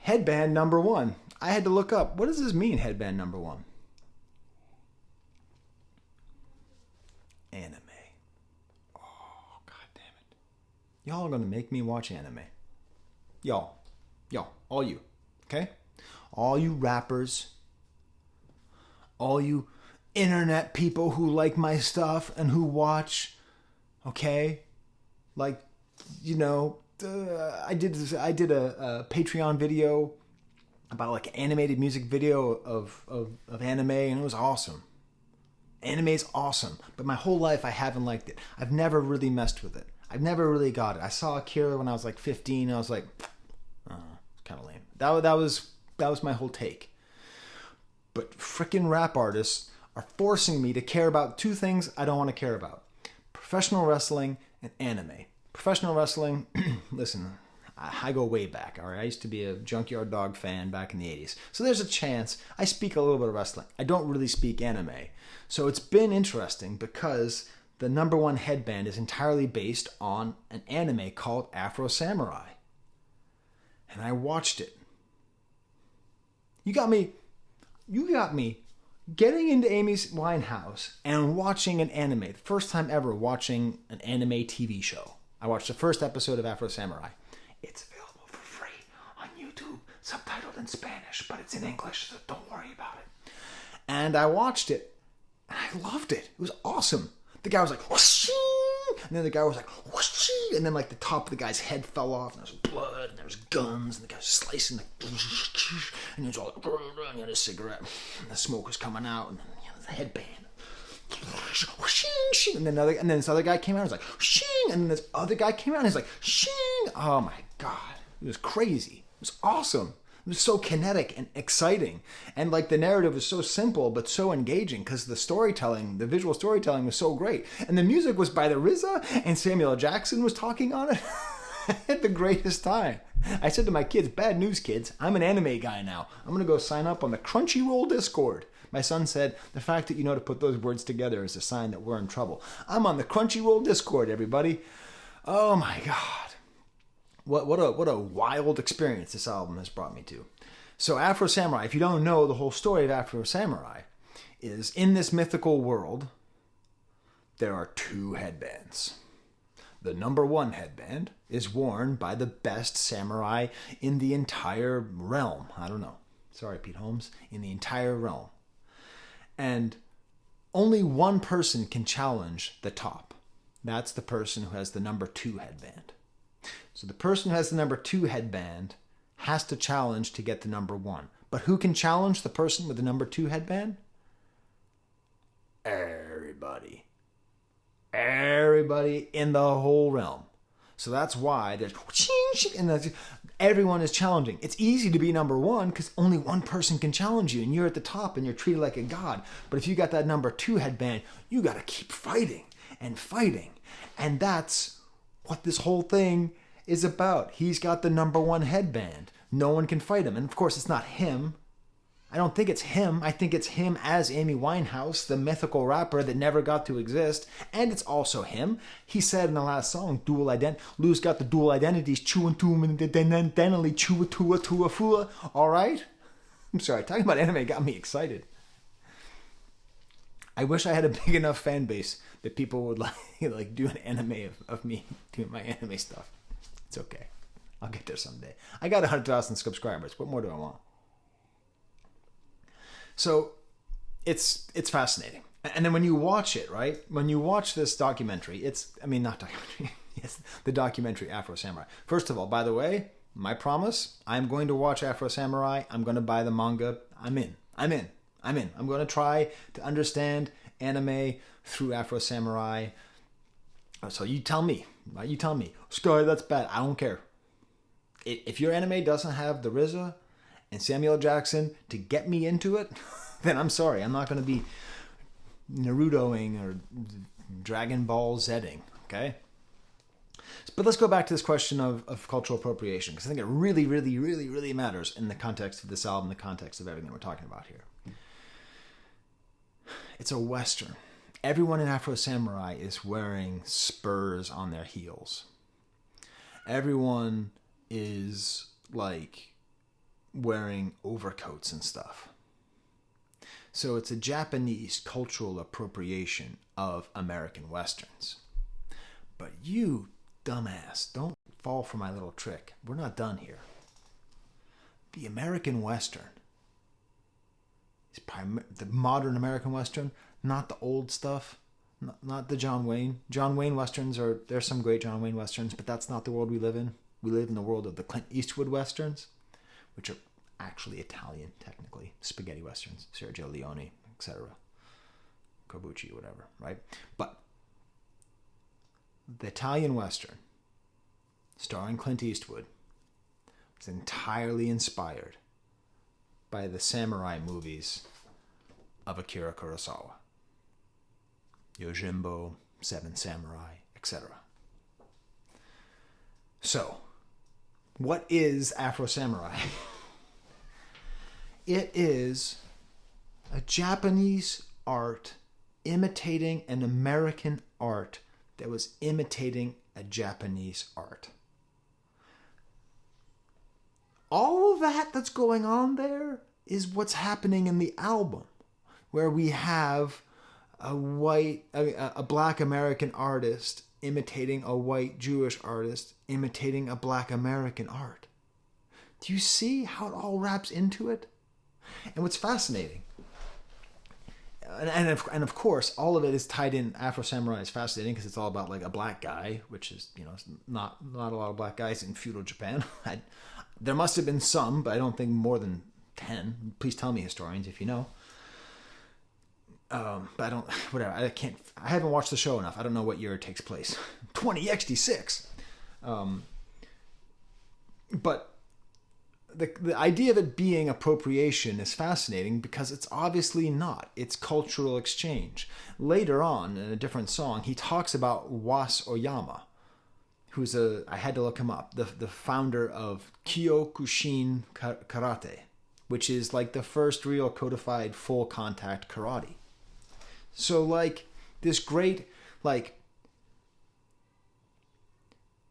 S1: Headband number 1. I had to look up, what does this mean, headband number 1? Anime. Oh, god damn it. Y'all are going to make me watch anime. Y'all, all you, okay? All you rappers, all you internet people who like my stuff and who watch, okay? Like, I did a Patreon video about like animated music video of anime, and it was awesome. Anime is awesome, but my whole life I haven't liked it. I've never really messed with it. I've never really got it. I saw Akira when I was like 15, and I was like, oh, it's kind of lame. That was my whole take. But frickin' rap artists are forcing me to care about two things I don't want to care about: professional wrestling and anime. Professional wrestling, listen, I go way back, all right? I used to be a Junkyard Dog fan back in the 80s. So there's a chance I speak a little bit of wrestling. I don't really speak anime. So it's been interesting because the number one headband is entirely based on an anime called Afro Samurai. And I watched it. You got me getting into Amy Winehouse and watching an anime. The first time ever watching an anime TV show. I watched the first episode of Afro Samurai. It's available for free on YouTube, subtitled in Spanish, but it's in English, so don't worry about it. And I watched it, and I loved it. It was awesome. The guy was like, whoosh, and then the guy was like, whoosh, and then like the top of the guy's head fell off, and there was blood, and there was guns, and the guy was slicing, like, and he was all like, and he had a cigarette, and the smoke was coming out, and the headband. And then this other guy came out and was like, shing, and then this other guy came out and he's like, shing. Oh my God. It was crazy. It was awesome. It was so kinetic and exciting. And like the narrative was so simple but so engaging because the storytelling, the visual storytelling was so great. And the music was by the RZA and Samuel L. Jackson was talking on it. I had the greatest time. I said to my kids, bad news kids, I'm an anime guy now. I'm going to go sign up on the Crunchyroll Discord. My son said, the fact that you know to put those words together is a sign that we're in trouble. I'm on the Crunchyroll Discord, everybody. Oh my God. What a wild experience this album has brought me to. So Afro Samurai, if you don't know the whole story of Afro Samurai, is in this mythical world, there are two headbands. The number one headband is worn by the best samurai in the entire realm. I don't know. Sorry, Pete Holmes. In the entire realm. And only one person can challenge the top. That's the person who has the number two headband. So the person who has the number two headband has to challenge to get the number one. But who can challenge the person with the number two headband? Everybody. Everybody in the whole realm. So that's why there's and everyone is challenging. It's easy to be number one because only one person can challenge you and you're at the top and you're treated like a god. But if you got that number two headband, you got to keep fighting and fighting. And that's what this whole thing is about. He's got the number one headband. No one can fight him. And of course, it's not him. I don't think it's him. I think it's him as Amy Winehouse, the mythical rapper that never got to exist. And it's also him. He said in the last song, dual identity. Lou's got the dual identities. Chewing to him and then chew to a fua. All right? I'm sorry. Talking about anime got me excited. I wish I had a big enough fan base that people would like do an anime of me doing my anime stuff. It's okay. I'll get there someday. I got 100,000 subscribers. What more do I want? So it's fascinating. And then when you watch it, right? When you watch this documentary, not documentary. Yes, the documentary Afro Samurai. First of all, by the way, my promise, I'm going to watch Afro Samurai. I'm going to buy the manga. I'm in. I'm going to try to understand anime through Afro Samurai. So you tell me, right? You tell me, Skye, that's bad. I don't care. If your anime doesn't have the RZA and Samuel L. Jackson to get me into it, then I'm sorry. I'm not going to be Narutoing or Dragon Ball Zing, okay? But let's go back to this question of cultural appropriation, because I think it really, really, really, really matters in the context of this album, the context of everything we're talking about here. It's a Western. Everyone in Afro Samurai is wearing spurs on their heels. Everyone is like wearing overcoats and stuff. So it's a Japanese cultural appropriation of American Westerns. But you, dumbass, don't fall for my little trick. We're not done here. The American Western is the modern American Western, not the old stuff, not the John Wayne. John Wayne Westerns there's some great John Wayne Westerns, but that's not the world we live in. We live in the world of the Clint Eastwood Westerns, which are actually Italian, technically. Spaghetti Westerns, Sergio Leone, etc. Corbucci, whatever, right? But the Italian Western, starring Clint Eastwood, was entirely inspired by the samurai movies of Akira Kurosawa. Yojimbo, Seven Samurai, etc. So, What is Afro Samurai? It is a Japanese art imitating an American art that was imitating a Japanese art. All of that that's going on there is what's happening in the album, where we have a black American artist imitating a white Jewish artist imitating a black American art. Do you see how it all wraps into it? And what's fascinating, and of course, all of it is tied in. Afro Samurai is fascinating because it's all about like a black guy, which is, not a lot of black guys in feudal Japan. There must have been some, but I don't think more than 10. Please tell me, historians, if you know. But I don't, whatever, I haven't watched the show enough. I don't know what year it takes place. 20XD6. But the idea of it being appropriation is fascinating because it's obviously not. It's cultural exchange. Later on, in a different song, he talks about Was Oyama, who's I had to look him up, the founder of Kyokushin Karate, which is like the first real codified full contact karate. So like this great, like,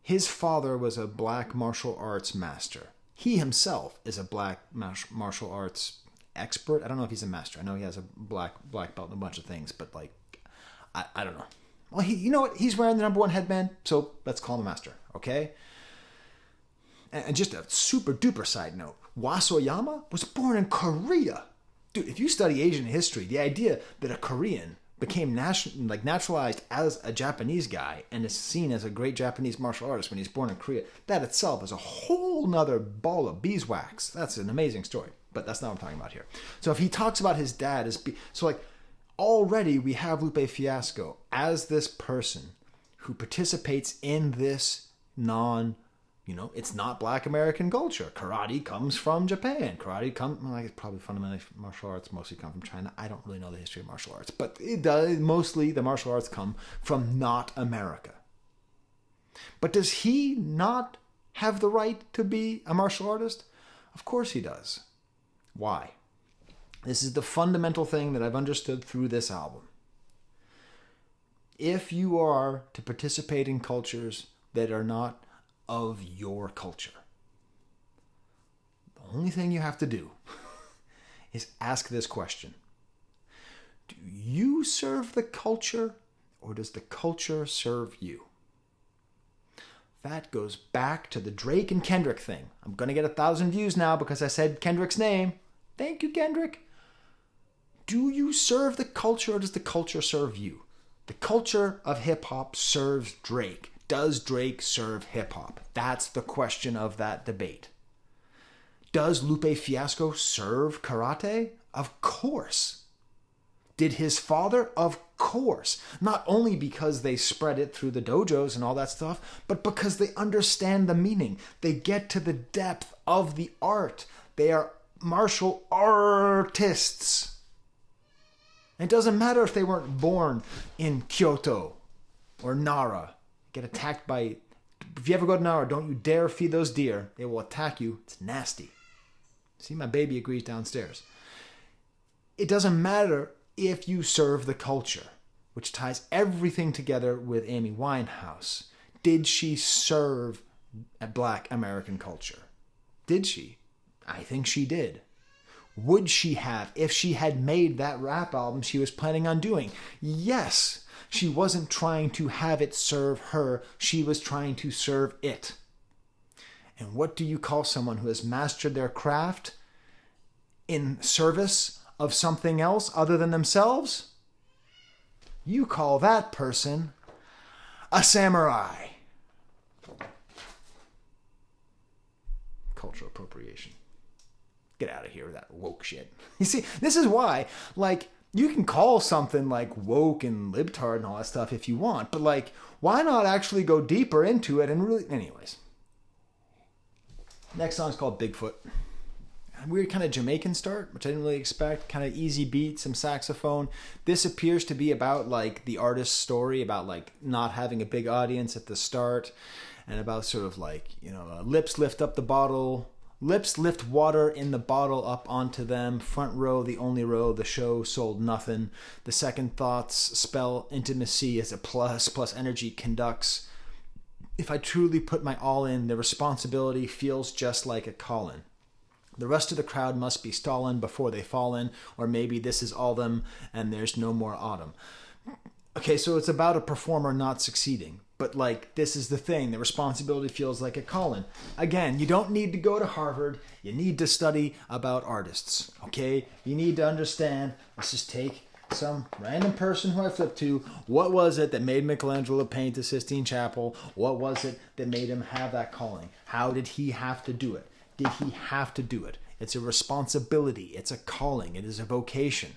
S1: his father was a black martial arts master. He himself is a black martial arts expert. I don't know if he's a master. I know he has a black belt and a bunch of things, but like, I don't know. Well, you know what? He's wearing the #1 headband, so let's call him a master, okay? And just a super duper side note, Was Oyama was born in Korea. Dude, if you study Asian history, the idea that a Korean became naturalized as a Japanese guy and is seen as a great Japanese martial artist when he's born in Korea, that itself is a whole nother ball of beeswax. That's an amazing story, but that's not what I'm talking about here. So if he talks about his dad as already we have Lupe Fiasco as this person who participates in this it's not black American culture. Karate comes from Japan. It's probably fundamentally martial arts mostly come from China. I don't really know the history of martial arts, but it does. Mostly the martial arts come from not America. But does he not have the right to be a martial artist? Of course he does. Why? This is the fundamental thing that I've understood through this album. If you are to participate in cultures that are not of your culture, the only thing you have to do is ask this question. Do you serve the culture, or does the culture serve you? That goes back to the Drake and Kendrick thing. I'm going to get 1,000 views now because I said Kendrick's name. Thank you, Kendrick. Do you serve the culture, or does the culture serve you? The culture of hip-hop serves Drake. Does Drake serve hip-hop? That's the question of that debate. Does Lupe Fiasco serve karate? Of course. Did his father? Of course. Not only because they spread it through the dojos and all that stuff, but because they understand the meaning. They get to the depth of the art. They are martial artists. It doesn't matter if they weren't born in Kyoto or Nara. Get attacked by... If you ever go to Nara, don't you dare feed those deer. They will attack you. It's nasty. See, my baby agrees downstairs. It doesn't matter if you serve the culture, which ties everything together with Amy Winehouse. Did she serve a black American culture? Did she? I think she did. Would she have if she had made that rap album she was planning on doing? Yes. She wasn't trying to have it serve her. She was trying to serve it. And what do you call someone who has mastered their craft in service of something else other than themselves? You call that person a samurai. Cultural appropriation. Get out of here with that woke shit. You see, this is why, you can call something like woke and libtard and all that stuff if you want, but why not actually go deeper into it and really... Anyways. Next song's called Bigfoot. A weird kind of Jamaican start, which I didn't really expect. Kind of easy beat, some saxophone. This appears to be about the artist's story, about not having a big audience at the start. and about sort of like, lips lift up the bottle, lips lift water in the bottle up onto them, front row, the only row, the show sold nothing. The second thoughts spell intimacy as a plus energy conducts. If I truly put my all in, the responsibility feels just like a call-in. The rest of the crowd must be stallin' before they fall in, or maybe this is all them and there's no more autumn. Okay, so it's about a performer not succeeding. But this is the thing. The responsibility feels like a call-in. Again, you don't need to go to Harvard. You need to study about artists. Okay? You need to understand. Let's just take some random person who I flipped to. What was it that made Michelangelo paint the Sistine Chapel? What was it that made him have that calling? How did he have to do it? Did he have to do it? It's a responsibility. It's a calling. It is a vocation.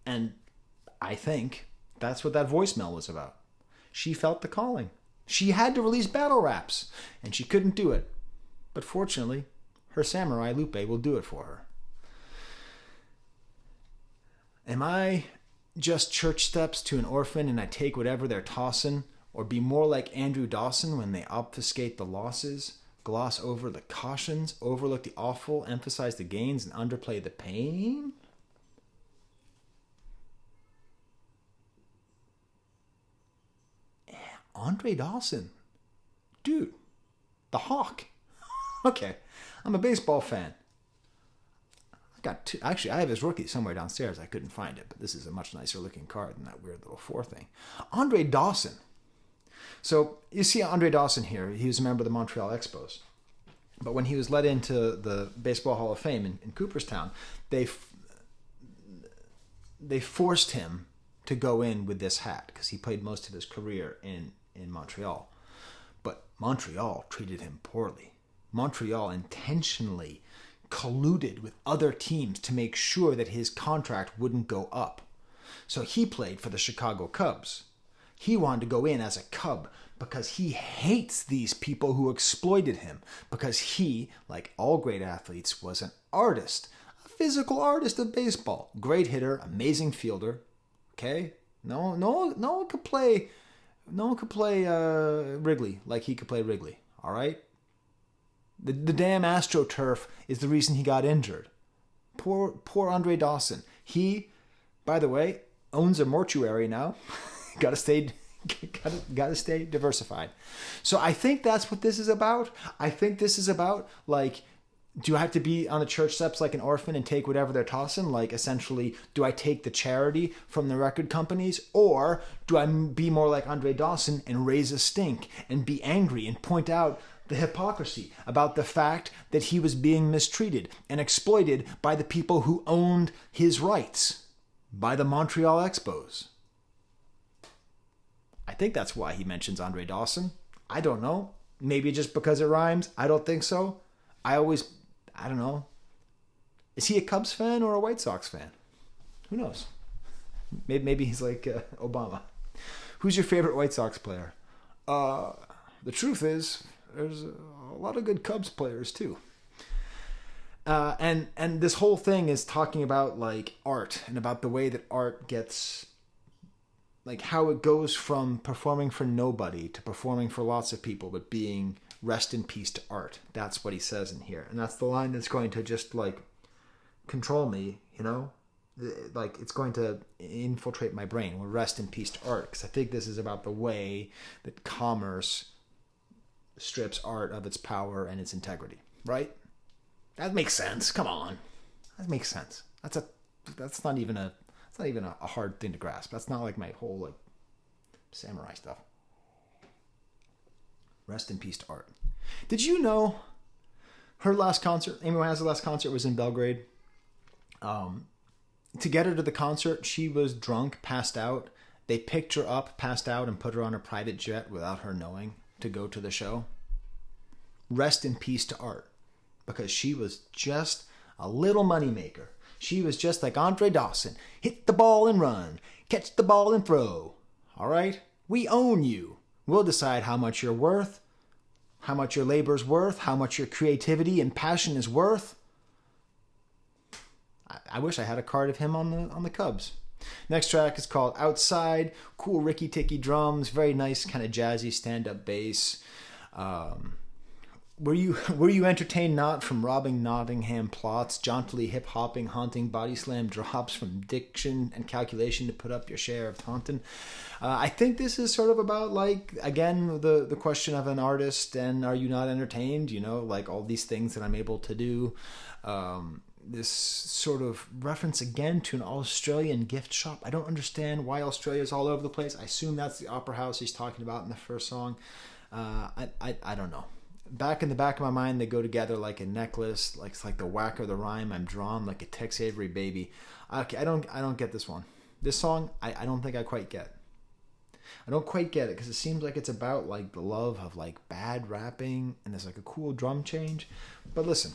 S1: And I think that's what that voicemail was about. She felt the calling. She had to release battle raps, and she couldn't do it. But fortunately, her samurai Lupe will do it for her. Am I just church steps to an orphan and I take whatever they're tossin'? Or be more like Andrew Dawson when they obfuscate the losses, gloss over the cautions, overlook the awful, emphasize the gains, and underplay the pain? Andre Dawson. Dude. The Hawk. Okay. I'm a baseball fan. Actually, I have his rookie somewhere downstairs. I couldn't find it, but this is a much nicer looking card than that weird little 4 thing. Andre Dawson. So you see Andre Dawson here. He was a member of the Montreal Expos. But when he was let into the Baseball Hall of Fame in Cooperstown, they forced him to go in with this hat because he played most of his career in Montreal. But Montreal treated him poorly. Montreal intentionally colluded with other teams to make sure that his contract wouldn't go up. So he played for the Chicago Cubs. He wanted to go in as a Cub because he hates these people who exploited him, because he, like all great athletes, was an artist, a physical artist of baseball. Great hitter, amazing fielder. Okay? No one could play Wrigley like he could play Wrigley. All right? The damn AstroTurf is the reason he got injured. Poor Andre Dawson. He, by the way, owns a mortuary now. Gotta stay diversified. So I think that's what this is about. I think this is about, do I have to be on the church steps like an orphan and take whatever they're tossing? Essentially, do I take the charity from the record companies? Or do I be more like Andre Dawson and raise a stink and be angry and point out the hypocrisy about the fact that he was being mistreated and exploited by the people who owned his rights, by the Montreal Expos? I think that's why he mentions Andre Dawson. I don't know. Maybe just because it rhymes. I don't think so. I don't know. Is he a Cubs fan or a White Sox fan? Who knows? Maybe he's like Obama. Who's your favorite White Sox player? The truth is, there's a lot of good Cubs players too. And this whole thing is talking about art and about the way that art gets, how it goes from performing for nobody to performing for lots of people, but being rest in peace to art. That's what he says in here. And that's the line that's going to just control me, it's going to infiltrate my brain. Well, rest in peace to art. Because I think this is about the way that commerce strips art of its power and its integrity, right? That makes sense. Come on. That makes sense. That's not even a hard thing to grasp. That's not like my whole samurai stuff. Rest in peace to art. Did you know her last concert, Amy Winehouse's last concert, was in Belgrade? To get her to the concert, she was drunk, passed out. They picked her up, passed out, and put her on a private jet without her knowing to go to the show. Rest in peace to art. Because she was just a little moneymaker. She was just like Andre Dawson. Hit the ball and run. Catch the ball and throw. All right? We own you. We'll decide how much you're worth, how much your labor's worth, how much your creativity and passion is worth. I wish I had a card of him on the Cubs. Next track is called Outside. Cool Ricky Ticky drums. Very nice kind of jazzy stand-up bass. Were you entertained not from robbing Nottingham plots, jauntily hip-hopping, haunting body slam drops from diction and calculation to put up your share of taunting? I think this is sort of about, like, again, the question of an artist and are you not entertained? You know, like all these things that I'm able to do. This sort of reference again to an Australian gift shop. I don't understand why Australia's all over the place. I assume that's the opera house he's talking about in the first song. I don't know. Back in the back of my mind, they go together like a necklace. Like it's like the whack or the rhyme. I'm drawn like a Tex Avery baby. Okay, I don't get this one. This song, I don't think I quite get. I don't quite get it because it seems like it's about like the love of like bad rapping and there's like a cool drum change. But listen,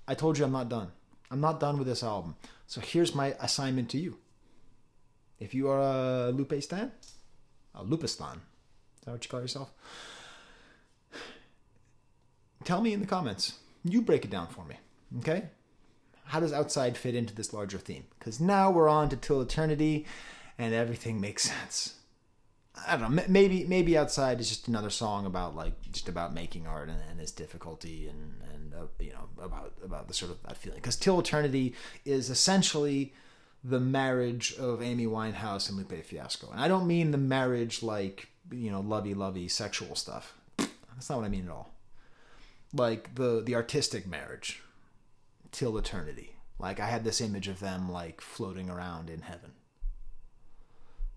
S1: I told you I'm not done. I'm not done with this album. So here's my assignment to you. If you are a Lupe stan, a Lupe stan, is that what you call yourself? Tell me in the comments. You break it down for me, okay? How does Outside fit into this larger theme? Because now we're on to Till Eternity, and everything makes sense. I don't know. Maybe Outside is just another song about making art and its difficulty and about the sort of that feeling. Because Till Eternity is essentially the marriage of Amy Winehouse and Lupe Fiasco, and I don't mean the marriage like lovey sexual stuff. That's not what I mean at all. Like the artistic marriage, Till Eternity. Like I had this image of them like floating around in heaven.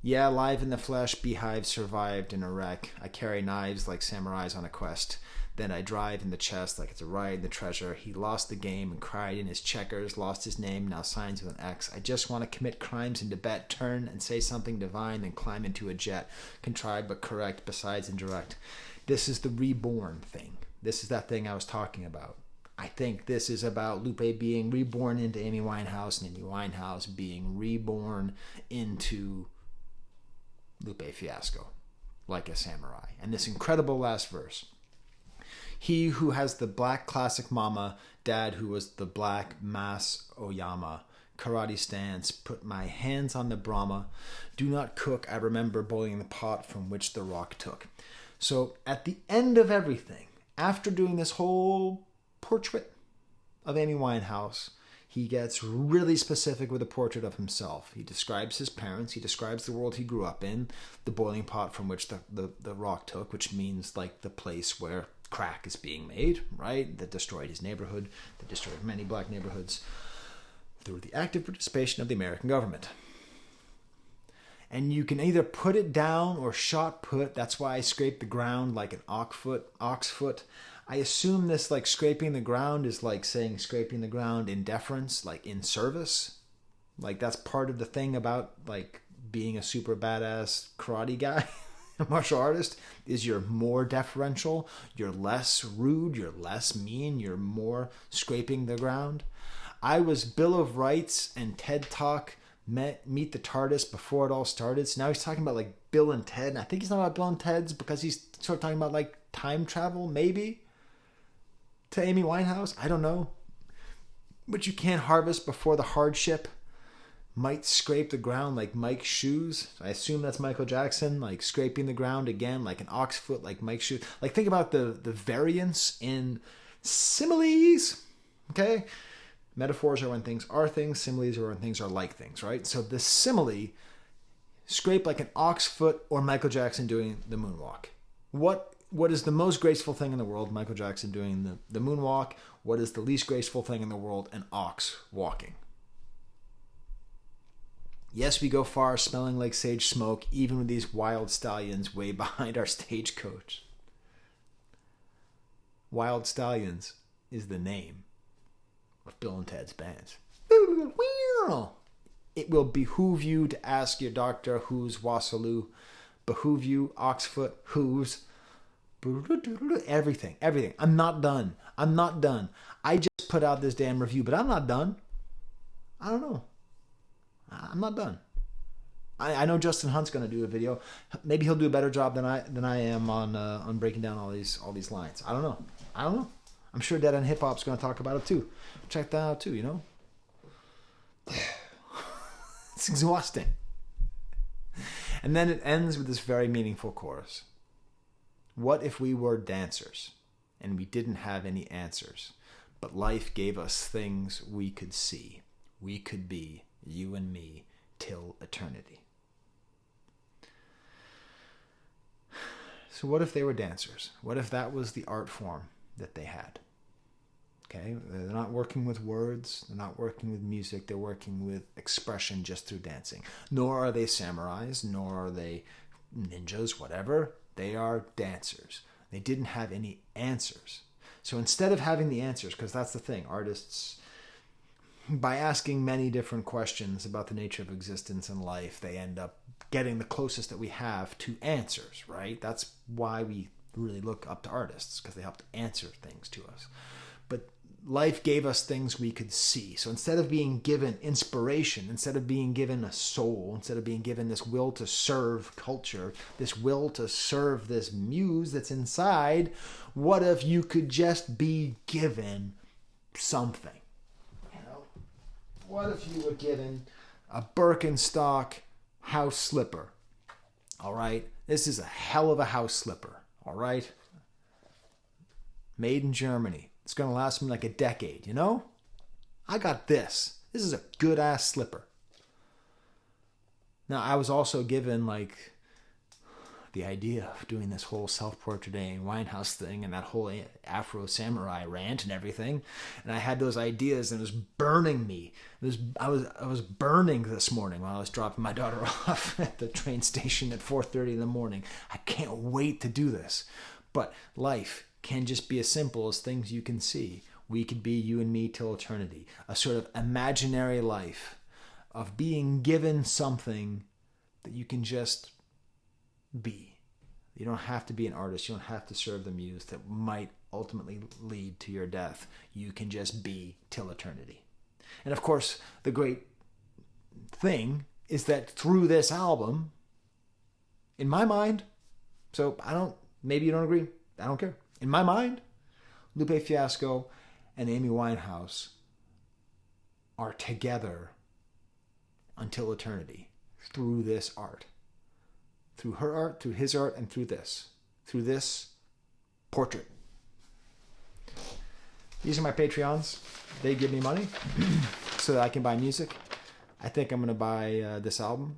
S1: Yeah, alive in the flesh, beehive survived in a wreck. I carry knives like samurais on a quest. Then I drive in the chest like it's a ride in the treasure. He lost the game and cried in his checkers, lost his name, now signs with an X. I just want to commit crimes in Tibet, turn and say something divine, then climb into a jet. Contrived but correct, besides indirect. This is the reborn thing. This is that thing I was talking about. I think this is about Lupe being reborn into Amy Winehouse and Amy Winehouse being reborn into Lupe Fiasco, like a samurai. And this incredible last verse. He who has the black classic mama, dad who was the black mass Oyama, karate stance, put my hands on the Brahma, do not cook, I remember boiling the pot from which the rock took. So at the end of everything, after doing this whole portrait of Amy Winehouse, he gets really specific with a portrait of himself. He describes his parents. He describes the world he grew up in, the boiling pot from which the rock took, which means like the place where crack is being made, right? That destroyed his neighborhood, that destroyed many black neighborhoods through the active participation of the American government. And you can either put it down or shot put. That's why I scrape the ground like an ox foot. I assume this like scraping the ground is like saying scraping the ground in deference, like in service. Like that's part of the thing about like being a super badass karate guy, a martial artist, is you're more deferential, you're less rude, you're less mean, you're more scraping the ground. I was Bill of Rights and TED Talk Meet the TARDIS before it all started. So now he's talking about like Bill and Ted. And I think he's not about Bill and Ted's because he's sort of talking about like time travel, maybe, to Amy Winehouse. I don't know. But you can't harvest before the hardship might scrape the ground like Mike's shoes. I assume that's Michael Jackson, like scraping the ground again, like an ox foot, like Mike's shoes. Like think about the variance in similes, okay? Metaphors are when things are things. Similes are when things are like things, right? So the simile, scrape like an ox foot or Michael Jackson doing the moonwalk. What is the most graceful thing in the world? Michael Jackson doing the moonwalk. What is the least graceful thing in the world? An ox walking. Yes, we go far, smelling like sage smoke, even with these wild stallions way behind our stagecoach. Wild Stallions is the name of Bill and Ted's bands. It will behoove you to ask your doctor who's Wasaloo, behoove you, Oxfoot, who's, everything. I'm not done. I just put out this damn review, but I'm not done. I don't know. I'm not done. I know Justin Hunt's going to do a video. Maybe he'll do a better job than I am on breaking down all these lines. I don't know. I'm sure Dead End Hip Hop's going to talk about it too. Check that out too, you know? It's exhausting. And then it ends with this very meaningful chorus. What if we were dancers and we didn't have any answers, but life gave us things we could see? We could be, you and me, till eternity. So what if they were dancers? What if that was the art form that they had? Okay, they're not working with words, they're not working with music, they're working with expression just through dancing. Nor are they samurais, nor are they ninjas, whatever. They are dancers. They didn't have any answers. So instead of having the answers, because that's the thing, artists, by asking many different questions about the nature of existence and life, they end up getting the closest that we have to answers, right? That's why we really look up to artists, because they help to answer things to us. But life gave us things we could see. So instead of being given inspiration, instead of being given a soul, instead of being given this will to serve culture, this will to serve this muse that's inside, what if you could just be given something? You know, what if you were given a Birkenstock house slipper? All right, this is a hell of a house slipper. All right, made in Germany. It's going to last me like a decade, you know? I got this. This is a good-ass slipper. Now, I was also given, like, the idea of doing this whole self-portrait Amy Winehouse thing and that whole Afro samurai rant and everything. And I had those ideas and it was burning me. I was burning this morning while I was dropping my daughter off at the train station at 4:30 in the morning. I can't wait to do this. But life can just be as simple as things you can see. We could be you and me till eternity. A sort of imaginary life of being given something that you can just be. You don't have to be an artist. You don't have to serve the muse that might ultimately lead to your death. You can just be till eternity. And of course, the great thing is that through this album, in my mind, maybe you don't agree, I don't care. In my mind, Lupe Fiasco and Amy Winehouse are together until eternity through this art. Through her art, through his art, and through this portrait. These are my Patreons. They give me money so that I can buy music. I think I'm going to buy this album.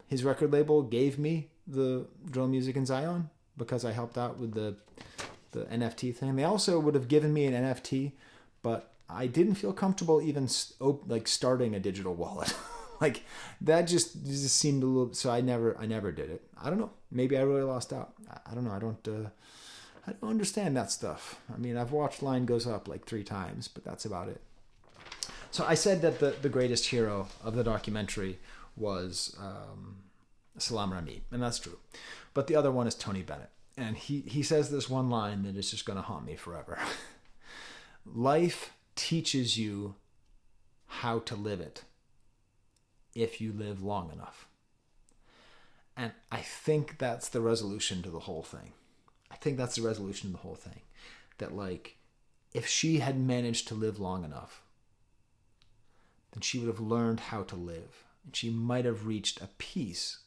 S1: His record label gave me the drill music in Zion because I helped out with the NFT thing. They also would have given me an NFT, but I didn't feel comfortable even starting a digital wallet. Like that just seemed a little. So I never did it. I don't know. Maybe I really lost out. I don't know. I don't understand that stuff. I mean, I've watched Line Goes Up like 3 times, but that's about it. So I said that the greatest hero of the documentary was Salam Rami, and that's true. But the other one is Tony Bennett. And he says this one line that is just going to haunt me forever. Life teaches you how to live it if you live long enough. And I think that's the resolution to the whole thing. That like, if she had managed to live long enough, then she would have learned how to live. And she might have reached a peace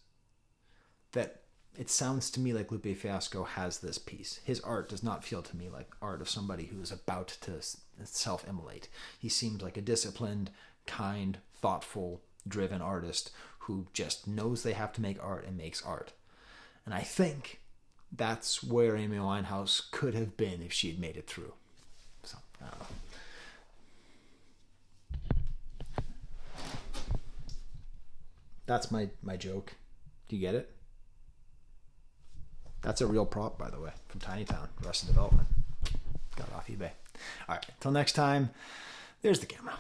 S1: that it sounds to me like Lupe Fiasco has this peace. His art does not feel to me like art of somebody who is about to self-immolate. He seems like a disciplined, kind, thoughtful, driven artist who just knows they have to make art and makes art. And I think that's where Amy Winehouse could have been if she had made it through. So, I don't know. That's my joke. Do you get it? That's a real prop, by the way, from Tiny Town, Arrested Development. Got it off eBay. All right, till next time, there's the camera.